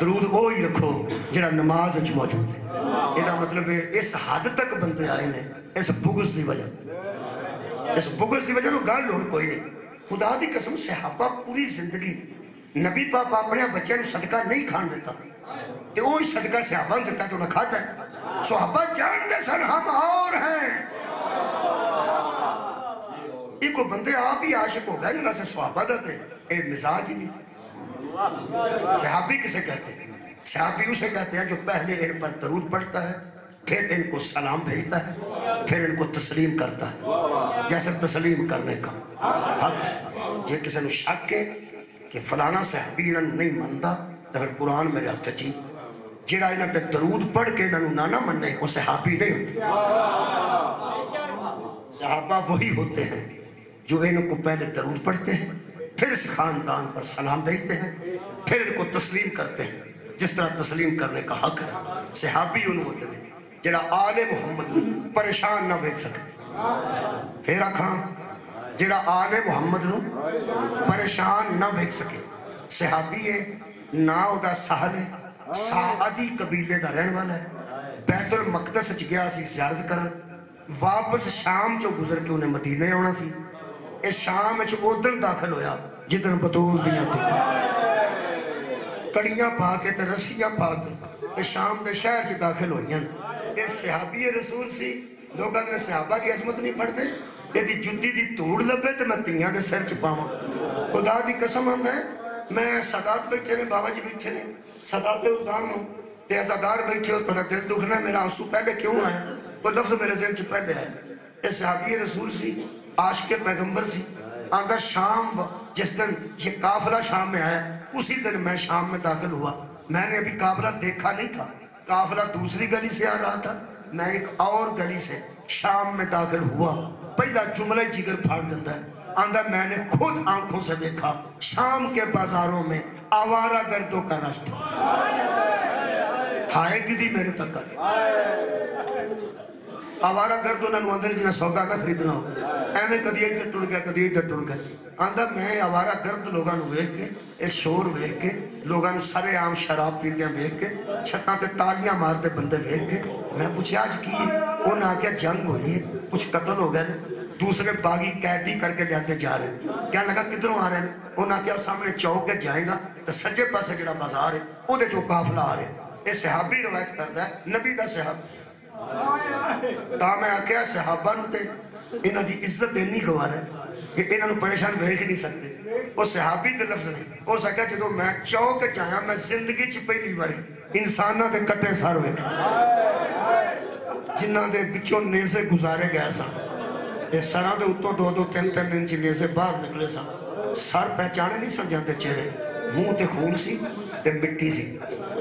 درود وہی رکھو جڑا نماز وچ موجود ہے. یہ مطلب ہے اس حد تک بندے آئے نے اس بغض دی وجہ تو گل اور کوئی نہیں. خدا دی قسم صحابہ پوری زندگی نبی پاک اپنے بچے نو صدقہ نہیں کھان دیتا تے وہی صدقہ صحابہ نے دیتا تو نہ کھاتا ہے. صحابہ جانتے سن ہم اور ہیں. یہ کوئی بندے آپ ہی عاشق ہو گئے ویسے صحابہ دا تے اے مزاج ہی نہیں. صحابی کسے کہتے ہیں؟ صحابی اسے کہتے ہیں جو پہلے ان پر درود پڑھتا ہے پھر ان کو سلام بھیجتا ہے پھر ان کو تسلیم کرتا ہے. جیسے تسلیم کرنے کا حق ہے. یہ کسی نے شک ہے کہ فلانا صحابی نہیں منتا تو پھر قرآن میرے ہاتھ چی جڑا انہوں تے درود پڑھ کے انہوں نہ منے وہ صحابی نہیں ہوتے. صحابہ وہی ہوتے ہیں جو ان کو پہلے درود پڑھتے ہیں پھر اس خاندان پر سلام بھیجتے ہیں پھر ان کو تسلیم کرتے ہیں جس طرح تسلیم کرنے کا حق ہے. صحابی انہوں ہوتے ہیں جڑا آل محمد پریشان نہ بیٹھ سکے. پھر آکھاں جڑا آل محمد نو پریشان نہ بیٹھ سکے صحابی ہے. نا او دا سہل ہے سعدی قبیلے دا رہن والا ہے. بیت المقدس وچ گیا سی زیارت کرن واپس شام چوں گزر کے انہیں مدینے آنا سی. اس شام وچ ادھر داخل ہویا جدن بطول دیاں کڑیاں پا کے تے رسیاں پا کے شام دے شہر سے داخل ہوئیں. یہ صحابی رسول سی. لوگ اگر صحابہ کی عظمت نہیں پڑھتے یہ دی جدی دی توڑ لبے تو میں تیاں دے سر چپاواں. خدا دی قسم آندا ہے میں سادات بیٹھے نے بابا جی بیٹھے نے سادات الزام ہوں تے عزادار بیٹھے ہو تھوڑا دل دکھنا ہے میرا آنسو پہلے کیوں آیا وہ لفظ میرے ذہن چ پہلے آیا. یہ صحابی رسول سی عاشق پیغمبر سی. آندا شام جس دن یہ قافلہ شام میں آیا اسی دن میں شام میں داخل ہوا. میں نے ابھی قافلہ دیکھا نہیں تھا. قافلہ دوسری گلی سے آ رہا تھا میں ایک اور گلی سے شام میں داخل ہوا. پہلا جملہ جگر پھاڑ دیتا ہے. آندہ میں نے خود آنکھوں سے دیکھا شام کے بازاروں میں آوارہ گردوں کا رش تھا. ہائے گی دی میرے تک آوارہ گردوں نے اندر جنہیں سودا نہ خریدنا ہو ایمیں کدی ادھر ٹر گیا کدی ادھر ٹر گیا. آندہ میں آوارہ گرد لوگاں نو ویکھ کے اس شور ویکھ کے لوگاں نو سارے عام شراب پیندے ویکھ کے چھتاں تے تالیاں مارتے بندے ویکھ کے میں پوچھا آج کی ہے. انہوں نے آکیا جنگ ہوئی ہے کچھ قتل ہو گئے دوسرے باغی قیدی کر کے لیاتے جا رہے ہیں. کیا لگا کدھروں آ رہے ہیں؟ انہوں نے آکیا سامنے چوک کے جائے گا تو سجے پاسے جڑا بازار ہے وہ دے جو قافلہ آ رہے ہیں. یہ صحابی روایت کرتا ہے نبی دا صحابی. تا میں آکیا صحابہ نو تے انہاں دی عزت اینی گوار ہے کہ انہاں نو پریشان ویکھ نہیں سکتے. وہ صحابی دے لفظ نہیں ہو سکیا جدوں میں چوک جایا میں زندگی چ پہلی باری انساناں دے کٹے سر ویکھ جنہاں دے وچوں نیزے گزارے گئے سن. تے سراں دے اتوں 2-3 انچ نیزے باہر نکلے سن. سر پہچانے نہیں سن جاندے چہرے منہ تے خون سی تے مٹی سی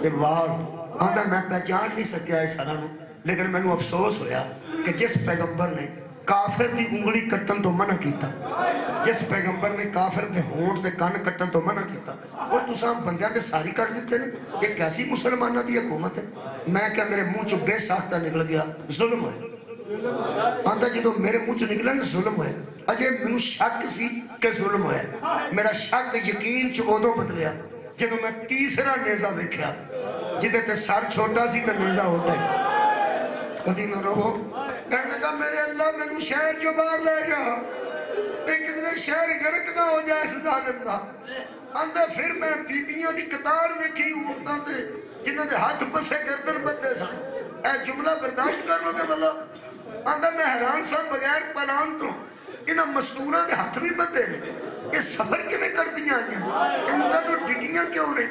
تے وال. آندا میں پہچان نہیں سکیا اس سراں نو لیکن میں نو افسوس ہویا کہ جس پیغمبر نے کافر دی انگلی کٹن تو منع کیتا جس پیغمبر نے کافر دے ہونٹ تے کان کٹن تو منع کیتا وہ تساں بندیاں تے ساری کٹ دیتے نے. یہ کیسی مسلمانہ دی حکومت ہے؟ میں کیا میرے منہ چو بے ساختہ نکل گیا ظلم ہوئے. آندا جدو میرے منہ چو نکلا نا ظلم ہوئے اجے میں شک سی کہ ظلم ہوئے. میرا شک یقین چو ادوں بدلیا جدو میں تیسرا نیزہ ویکھیا جدے تے سر چھوٹا سی تے نیزہ ہوتا ہے. کبھی نہ رہو کہنے لگا میرے اللہ میں نو شہر جو باہر لے جا ایک کتنے شہر گرک نہ ہو جائے اس ظالم دا. آندا پھر میں بیبیوں دی قطار ویکھی عورتاں تے جنہاں دے ہاتھ پسے گردن بندے سن. اے جملہ برداشت کر لو گے بلا. آندا میں حیران سا بغیر پلان تو انہاں مستوراں دے ہاتھ بھی بندے نے یہ سفر کیویں کر دیاں آئیاں انہاں تو ڈگیاں کیوں نے.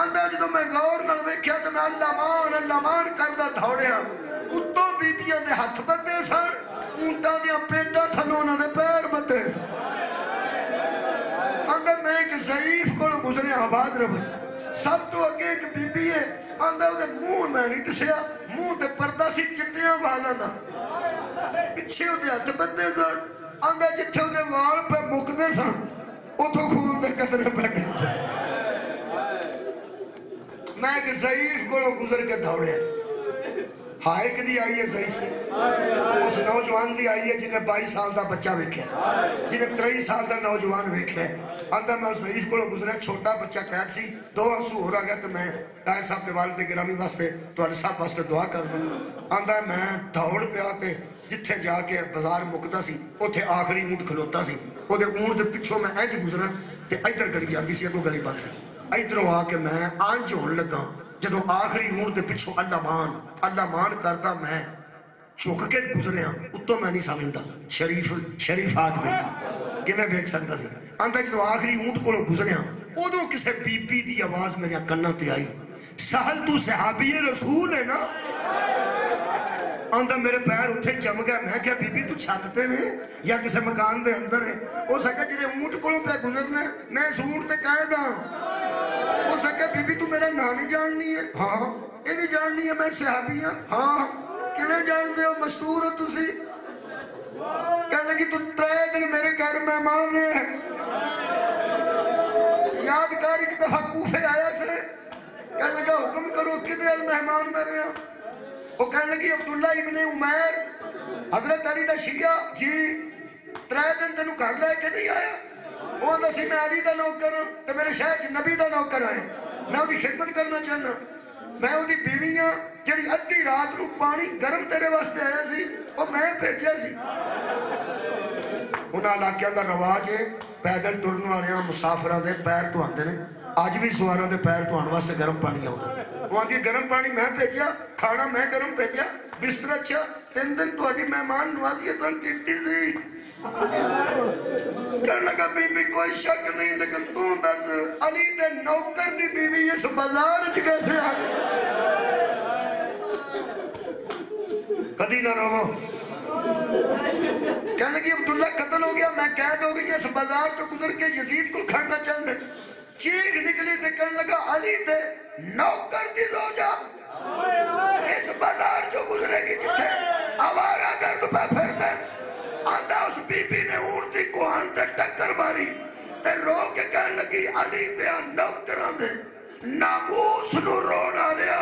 آندا جدوں میں غور نال ویکھیا تے میں اللہ مان کردا دوڑیا اتوں بیبیاں دے ہاتھ بندے سن اونٹاں دیاں پیٹاں تھلوں انہاں دے پیر بندے سن. آندا میں ایک ضعیف کول گزرے آباد رہے سب تو اگے ایک بی بی ہے. آندا وہ منہ میں نہیں دسیا منہ تے پردہ سی چٹیاں والا دا پیچھے وہ ہاتھ بندے سن. آندا جتھے وہ وال پہ مکدے سن اتوں خون دے قطرے پڑے تھے. میں ایک ضعیف کول گزر کے دوڑیا ہائے کدی آئی ہے ضعیف دی اس نوجوان دی آئی ہے جنہیں 22 سال دا بچہ ویکھیا جنہیں 23 سال دا نوجوان ویکھیا آندا میں ضعیف کو گزرا چھوٹا بچہ قید سی 2 آنسو ہو رہا گیا تو میں ڈائر صاحب کے والد گرامی واسطے تواڈے سب واسطے دعا کرنا آندا میں دوڑ پیا تے جتھے جا کے بازار مکدا سی اوتھے آخری اونٹ کھلوتا سی او دے اونٹ دے پچھوں میں انج گزرا تے ادھر گلی جاندی سی اگوں گلی بند سی ادھروں آ کے میں انج ہون لگا جدوں آخری اونٹ دے پچھوں اللہ مان کردا میں چک کے گزریا اتوں میں نہیں سمجھتا شریف آدمی کیویں ویکھ سکدا سی آندا جدوں آخری اونٹ کولوں گزریا ادوں کسے بی بی دی آواز میرے کاناں تے آئی سہل تو صحابی رسول ہے نا آندا میرے پیر اتھے جم گیا میں کیا بی بی تو چھت تے میں یا کسے مکان دے اندر ہے ہو سکے جڑے اونٹ کولوں پہ گزرنا میں اس اونٹ تے قید ہاں ہو سکے بی بی تو میرا نام ہی جاننی ہے ہاں یہ بھی جاننی ہے میں صحابی ہوں ہاں کیویں جانتے ہو مستور ہو تسی کہنے لگی تو 3 دن میرے گھر مہمان رہے یادگار ایک دفعہ کوفے آیا سے کہنے لگا حکم کرو کدھر مہمان میرے ہیں وہ کہنے لگی عبداللہ ابن عمیر حضرت علی دا شیعہ جی 3 دن تینوں گھر لے کے نہیں آیا وہ آندا سی میں علی دا نوکر ہوں تو میرے شہر چ نبی دا نوکر آئے میں وہی خدمت کرنا چاہنا میں وہی بیوی ہاں جڑی ادھی رات نو پانی گرم تیرے واسطے آیا سی وہ میں بھیجیا سی انہاں علاقیاں دا رواج ہے پیدل ٹرن والیاں مسافراں دے پیر دھواندے نے اج بھی سواراں دے پیر دھوان واسطے گرم پانی آوندا وہ آندی گرم پانی میں بھیجیا کھانا میں گرم بھیجیا بستر اچھا 3 دن تہاڈی مہمان نوازی اساں کیتی سی کہنے لگا بی بی کوئی شک نہیں لیکن تو دس علی دے نوکر دی بیوی اس بازار وچ کیسے آ گئی کدی نہ رو کہنے لگی عبداللہ قتل ہو گیا میں قید ہو گئی اس بازار تو گزر کے یزید کو کھڑنا چاہتے چیخ نکلی تے کہنے لگا علی دے نوکر دی زوجہ اس بازار جو گزرے گی جتھے آوارہ گرد پہ پھرتے آندا اس بی بی نے اونٹی کوہان تے ٹکر ماری تے رو کے کہنے لگی علی دے نوکراں دے ناموس نو رونا لیا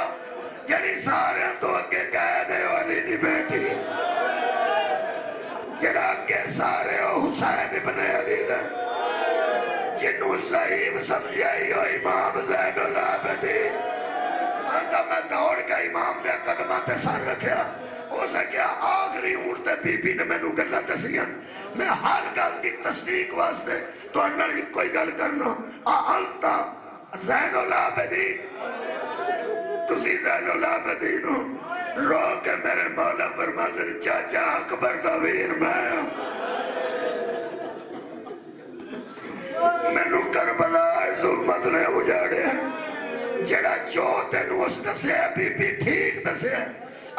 جڑی سارے تو اگے کہہ دے علی دی بیٹی جڑا اگے سارے حسین ابن علی دے جنوں ضعیف سمجھائی ہو امام زین العابدین آندا میں دوڑ کے امام دے قدماں تے سر رکھیا ہو سکیا آخری اونٹ بی بی نے مینوں گلاں دسیاں میں ہر گل دی تصدیق واسطے تہاڈے نال کوئی گل کرنا انت زین العابدین تسی زین العابدین ہو رو کے میرے مولا فرماندے چاچا اکبر دا ویر میں مینوں کربلا ظلمت نے اجاڑے جڑا جو تینوں اس دسیا بی بی ٹھیک دسیا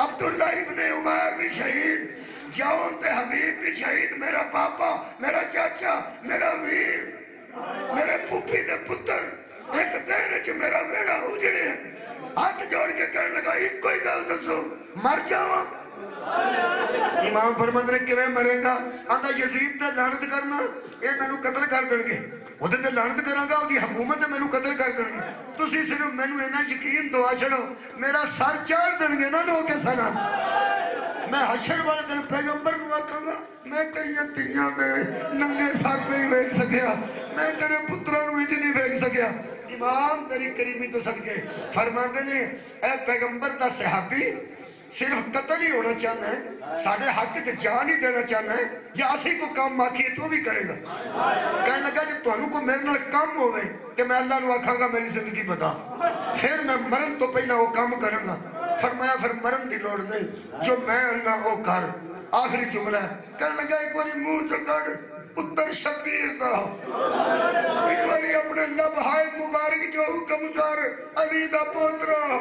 عبداللہ ابن عمر بھی شہید جون تے حبیب بھی شہید میرا پاپا میرا چاچا میرا ویر میرے پھوپھی دے پتر ایک دن وچ میرا بیڑا اجڑے ہاتھ جوڑ کے کہنے لگا ایک کوئی گل دسو مر جاواں امام فرماندے نے کیویں مرے گا آندا یزید تے لعنت کرنا یہ مینوں قتل کر دیں گے وہ تے لعنت کراں گا اودی حکومت مینوں قتل کر دیں گے تسی صرف مینوں اینا یقین دعا چھڑو میرا سر چاڑ دیں گے نا لوگ اس نال میں حشر والے دن پیغمبر نو آکھاں گا میں تیریاں تیاں دے ننگے سر نہیں ویکھ سکیا میں تیرے پتراں نو انج نہیں ویکھ سکیا امام تیری کریمی تو صدقے فرماندے نے اے پیغمبر دا صحابی صرف قتل ہی ہونا چاہنا ہے ساڑھے حق تے جان ہی دینا چاہنا ہے یا اسی کو کام ماکیے تو بھی کرے گا کہنے لگا جب تو انہوں کو میرے نال کام ہوئے کہ میں اللہ نو آکھاں گا میری زندگی بتا پھر میں مرن تو پہلا وہ کام کروں گا فرمایا پھر مرن دی لوڑ نہیں جو میں اللہ وہ کر آخری جملہ ہے کہنے لگا ایک باری منہ چکڑ پتر شبیر دا ایک باری اپنے لبہائے مبارک جو حکم کر علی دا پوترا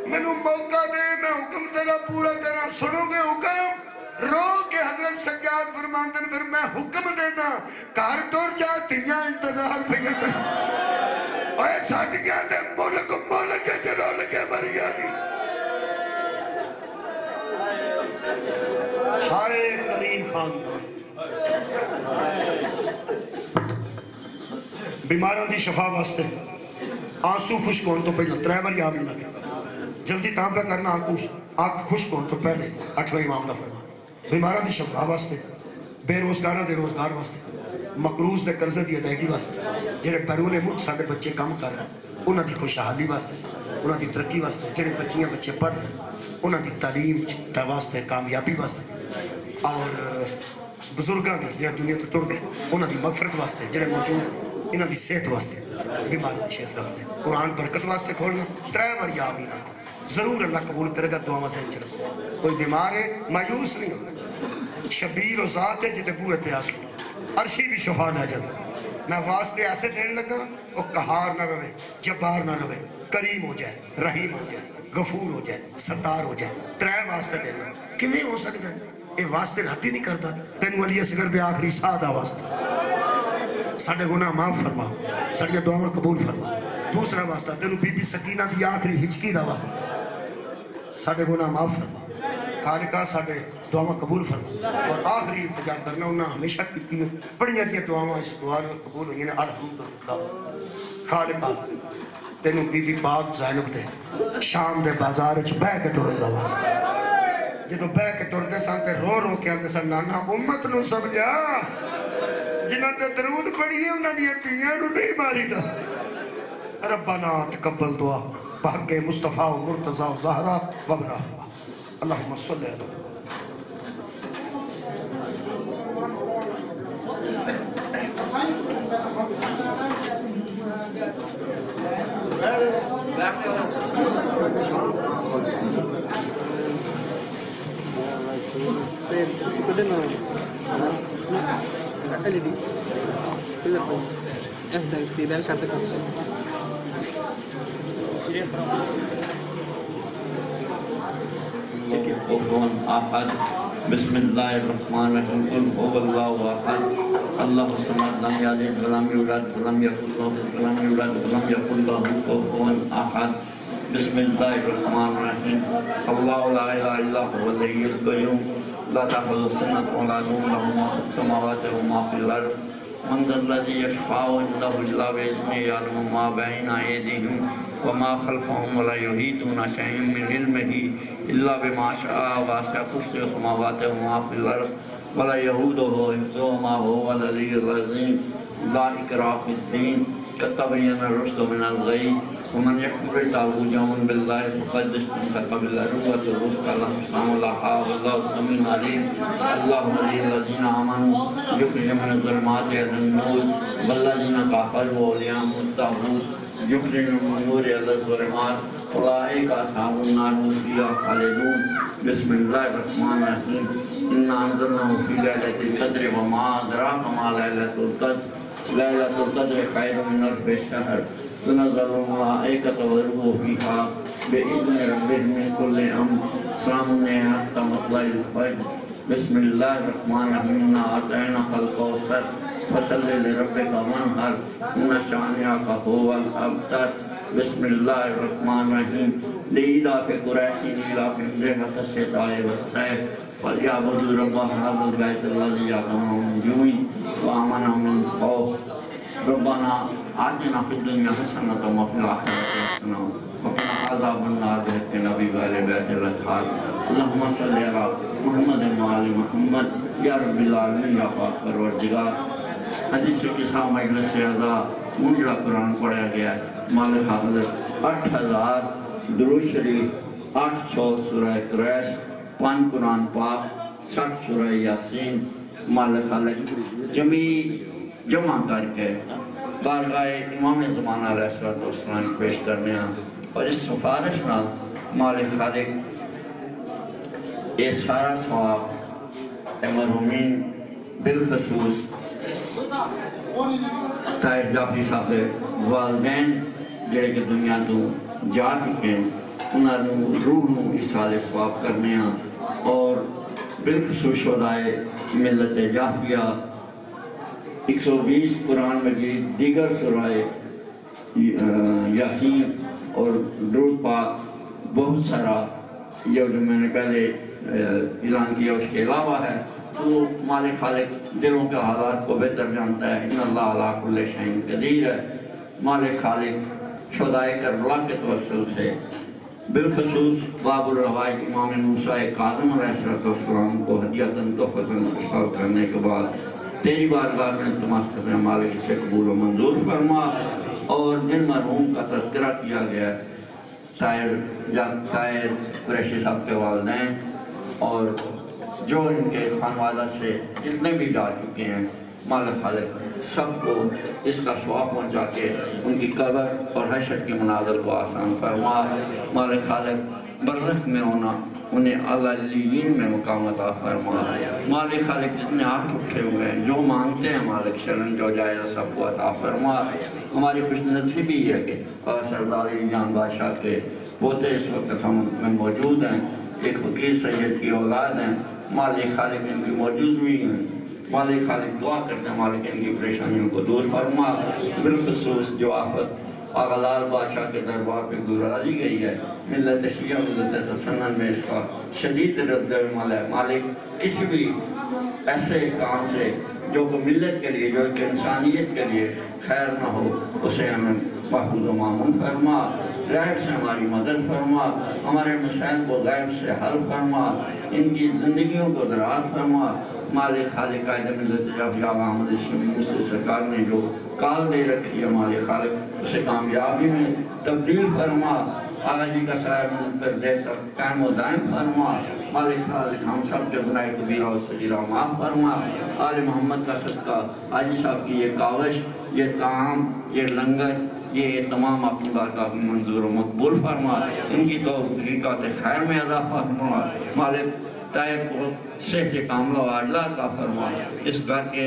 مینوں موقع دے میں حکم تیرا پورا کرا سنو گے حکم رو کے حضرت سجاد فرماندن پھر میں حکم دینا کار ٹور جا تیاں انتظار پہ کر اے ساڈیاں دے ملک ملک چلو لگے مریانی ہائے کریم خاندان بیماروں دی شفا واسطے آنسو خشک ہونے تو پہلے 3 بار آمین لگے جلدی تاں پہ کرنا آنکوش آنکھ خشک ہونے تو پہلے 8واں امام دا فرمان بیماراں دی شفا واسطے، بے روزگاراں دے روزگار واسطے، مقروض دے قرضے دی ادائیگی واسطے، جڑے بیرون ملک ساڈے بچے کام کر رہے ہیں انہاں دی خوشحالی واسطے، انہاں دی ترقی واسطے، جڑے بچے پڑھ رہے ہیں انہاں دی تعلیم واسطے، کامیابی واسطے، اور بزرگاں دی جڑے دنیا تو ٹر گئے انہاں دی مغفرت واسطے، جڑے موجود انہاں دی صحت واسطے، بیماری دی صحت واسطے، قرآن برکت واسطے کھولنا 3 بار یا آمین آکھو، ضرور اللہ قبول کرے گا. دعاواں ذہن چ رکھو. کوئی بیمار ہے مایوس نہیں ہونا، شبیر و ذات ہے جتے بوئے تے آکے عرشی بھی شفا لے جاتا. میں واسطے ایسے دین لگا وہ قہار نہ رہے، جبار نہ رہے، کریم ہو جائے، رحیم ہو جائے، غفور ہو جائے، ستار ہو جائے. 3 واسطے دینا کیویں ہو سکتا ہے؟ یہ واسطے رات ہی نہیں کرتا. تینوں علی اصغر دے آخری ساہ دا واسطہ، ساڈے گناہ معاف فرما، ساڈیاں دعاواں قبول فرما. دوسرا واسطہ تینوں بی بی سکینہ دی آخری ہچکی دا واسطہ، ساڈے گناہ معاف فرما، خالقہ ساڈے دعاواں قبول فرما. اور آخری التجا کرنا انہاں ہمیشہ کیتی ہے بڑیاں جیاں دعاواں اس دعا میں قبول ہوئی ہیں. الحمدللہ خالقہ تینوں بی بی پاک زینب دے شام دے بازار وچ بہ کے ٹرن دا واسطہ، جدوں بہ کے ٹردے سن تے رو رو کے آندے سن نانا امت نو سمجھا جنہاں تے درود پڑھیے انہاں دی تیاں نو نہیں ماری دا. ربنا تقبل دعا بحق مصطفیٰ و مرتضیٰ و زہرا وابنہ اللہم صلی اللہ. كفوا احد بسم الله الرحمن الرحيم قل هو الله احد الله الصمد لم يلد ولم يولد ولم يكن له ولم يولد ولم يكن له كفوا احد بسم الله الرحمن الرحيم الله لا اله الا هو الحي القيوم لا تأخذه سنة ولا نوم له ما في السماوات وما في الارض من ذا الذي يشفع عنده الا باذنه يعلم ما بين ايديهم وما خلفهم ولا يحيطون شيئا من علمه إلا بما شاء واسع كرسيه السماوات وما في الأرض ولا يئوده حفظهما وهو العلي العظيم. لا إكراه في الدين قد تبين الرشد من الغي ومن يكفر بالطاغوت يؤمن بالله فقد استمسك بالعروة الوثقى لا انفصام لها والله سميع عليم. الله ولي الذين آمنوا يخرجهم من الظلمات إلى النور والذين كفروا أولياءهم الطاغوت يخرجهم من النور إلى الظلمات أولئك أصحاب النار هم فيها خالدون. بسم الله الرحمن الرحيم إنا أنزلناه في ليلة القدر وما أدراك ما ليلة القدر ليلة القدر خير من ألف شهر تنزل الملائكة والروح فيها بإذن ربهم من كل أمر سلام حتى مطلع الفجر. بسم الله الرحمن الرحيم إنا أعطيناك الكوثر فصل لربك وانحر إن شانئك هو الأبتر. بسم الله الرحمن الرحيم لإيلاف قريش إيلافهم رحلة الشتاء والصيف فليعبدوا رب هذا البيت الذي أطعمهم من جوع وآمنهم من خوف. ربنا آتنا في الدنيا حسنة وفي الآخرة حسنة وقنا عذاب النار بحق نبي وآل بيت الأطهار. اللهم صل على محمد وآل محمد یا رب العالمین یا پاک پروردگار. حدیث قصہ مجلس سے اعضاء منجلہ قرآن پڑھا گیا ہے. مالک حضرت 8000 درود شریف 800 سورہ قریش 5 قرآن پاک 60 سورہ یاسین مالک خالق جمع کر کے بارگاہ امام زمانہ علیہ السلام پیش کرنے ہیں. اور اس سفارش میں مالک خالق یہ سارا ثواب مرحومین بالخصوص طاہر جعفری صاحب والدین جڑے کہ دنیا تو جا چکے ہیں انہاں نوں روح نوں ایصال ثواب کرنے ہیں. اور بالخصوص شہدائے ملت جعفریہ 120 قرآن مجید دیگر سورہ یاسین اور درود پاک بہت سارا یہ جو میں نے پہلے اعلان کیا اس کے علاوہ ہے. تو مالک خالق دلوں کے حالات کو بہتر جانتا ہے. ان اللہ علی کل شیء قدیر ہے. مالک خالق شہدائے کربلا کے توسل سے بالخصوص باب الروائج امام موسیٰ کاظم علیہ السلام کو ہدیتاً تحفتاً ارسال کرنے کے بعد تیری بارگاہ میں التماس کرنے مالک اسے قبول و منظور فرما، اور جن مرحوم کا تذکرہ کیا گیا ہے طاہر قریشی صاحب کے والدین اور جو ان کے خانوادہ سے جتنے بھی جا چکے ہیں، مالک خالق سب کو اس کا ثواب پہنچا کے ان کی قبر اور حشر کی مناظر کو آسان فرما۔ مالک خالق برزخ میں ہونا انہیں اعلیٰ علیین میں مقام عطا فرما۔ مالک خالق جتنے ہاتھ اٹھے ہوئے ہیں، جو مانگتے ہیں مالک شرن جو جائزہ سب کو عطا فرما۔ ہماری خوش نصیبی ہے کہ سردار جان بادشاہ کے پوتے اس وقت ہم میں موجود ہیں، ایک فقیر سید کی اولاد ہیں، مالک خالق ان کی موجود بھی ہیں۔ مالک خالق دعا کرتے ہیں مالک ان کی پریشانیوں کو دور فرما۔ بالخصوص جو آفت آغا لال بادشاہ کے دربار پہ گزاری گئی ہے، ملت شیعہ ملت تسنن میں اس کا شدید رد عمل ہے۔ مالک کسی بھی ایسے کام سے جو کہ ملت کے لیے، جو کہ انسانیت کے لیے خیر نہ ہو، اسے ہمیں محفوظ و معمون فرما۔ غیب سے ہماری مدد فرما، ہمارے مسائل کو غیب سے حل فرما، ان کی زندگیوں کو دراز فرما۔ مالک خالق قائد ملت جعفری آقا احمد موسیٰ سرکار نے جو کال دے رکھی ہے، مالک خالق اسے کامیابی میں تبدیل فرما۔ آقا جی کا سایہ ملت پر دیر تک قائم و دائم فرما۔ مالک خالق ہم سب کے گناہ کبیرہ و صغیرہ معاف فرما۔ آل محمد کا صدقہ حاجی صاحب کی یہ کاوش، یہ طعام، یہ لنگر، یہ تمام اپنی بارگاہ میں منظور و مقبول فرما۔ ان کی توفیقات خیر میں اضافہ فرما۔ مالک طاہر کو صحت کاملہ و عاجلہ عطا فرما۔ اس گھر کے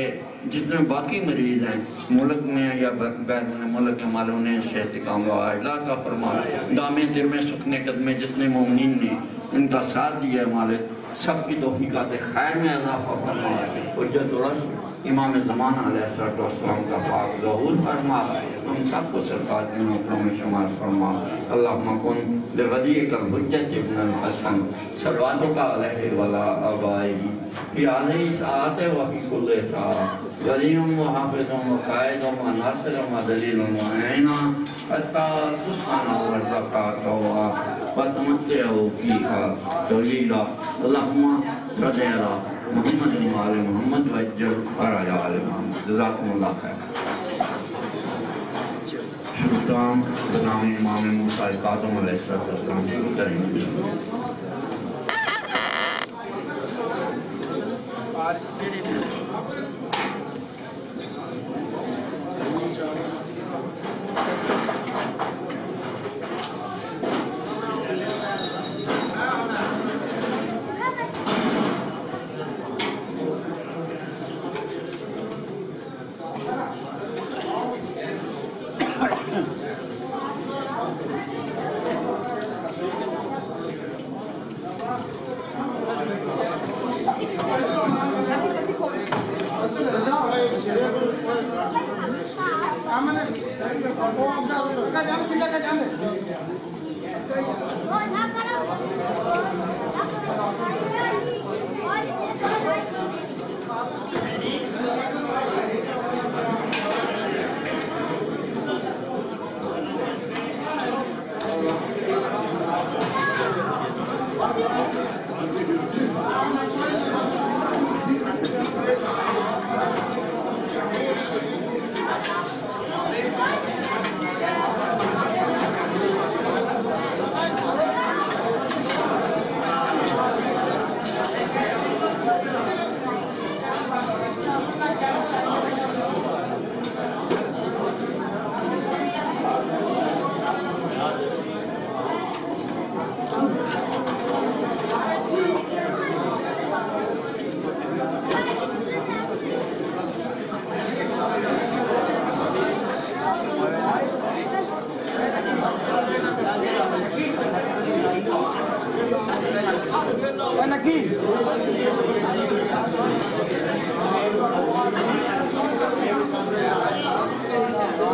جتنے باقی مریض ہیں ملک میں یا بیرون ملک ہیں، مالک انہیں صحت کاملہ و عاجلہ عطا فرما۔ دامے دل میں سکنے قدمے جتنے مومنین نے ان کا ساتھ دیا ہے، مالک سب کی توفیقات خیر میں اضافہ فرما۔ حجت الرسل امام زمانہ علیہ السلام کا پاک ظہور فرما۔ ہم سب کو سرکار کے نوکروں میں شمار فرما۔ اللہم کن لغدیک الحجت ابن الحسن صلواتک علیہ وعلی آبائہ فی علیہ ساعت و فی کل ساعت ولیم و حافظ و قائد و ناصر و دلیل و معینہ حتی تسخن ورزقات و تمتع فیہا طویلا۔ اللہم صلی علی محمد و آل محمد و اجل علی آل محمد۔ جزاکم اللہ خیر۔ شروع بنام امام موسیٰ کاظم علیہ السلام شروع کریں گے۔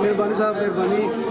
مہربانی صاحب، مہربانی۔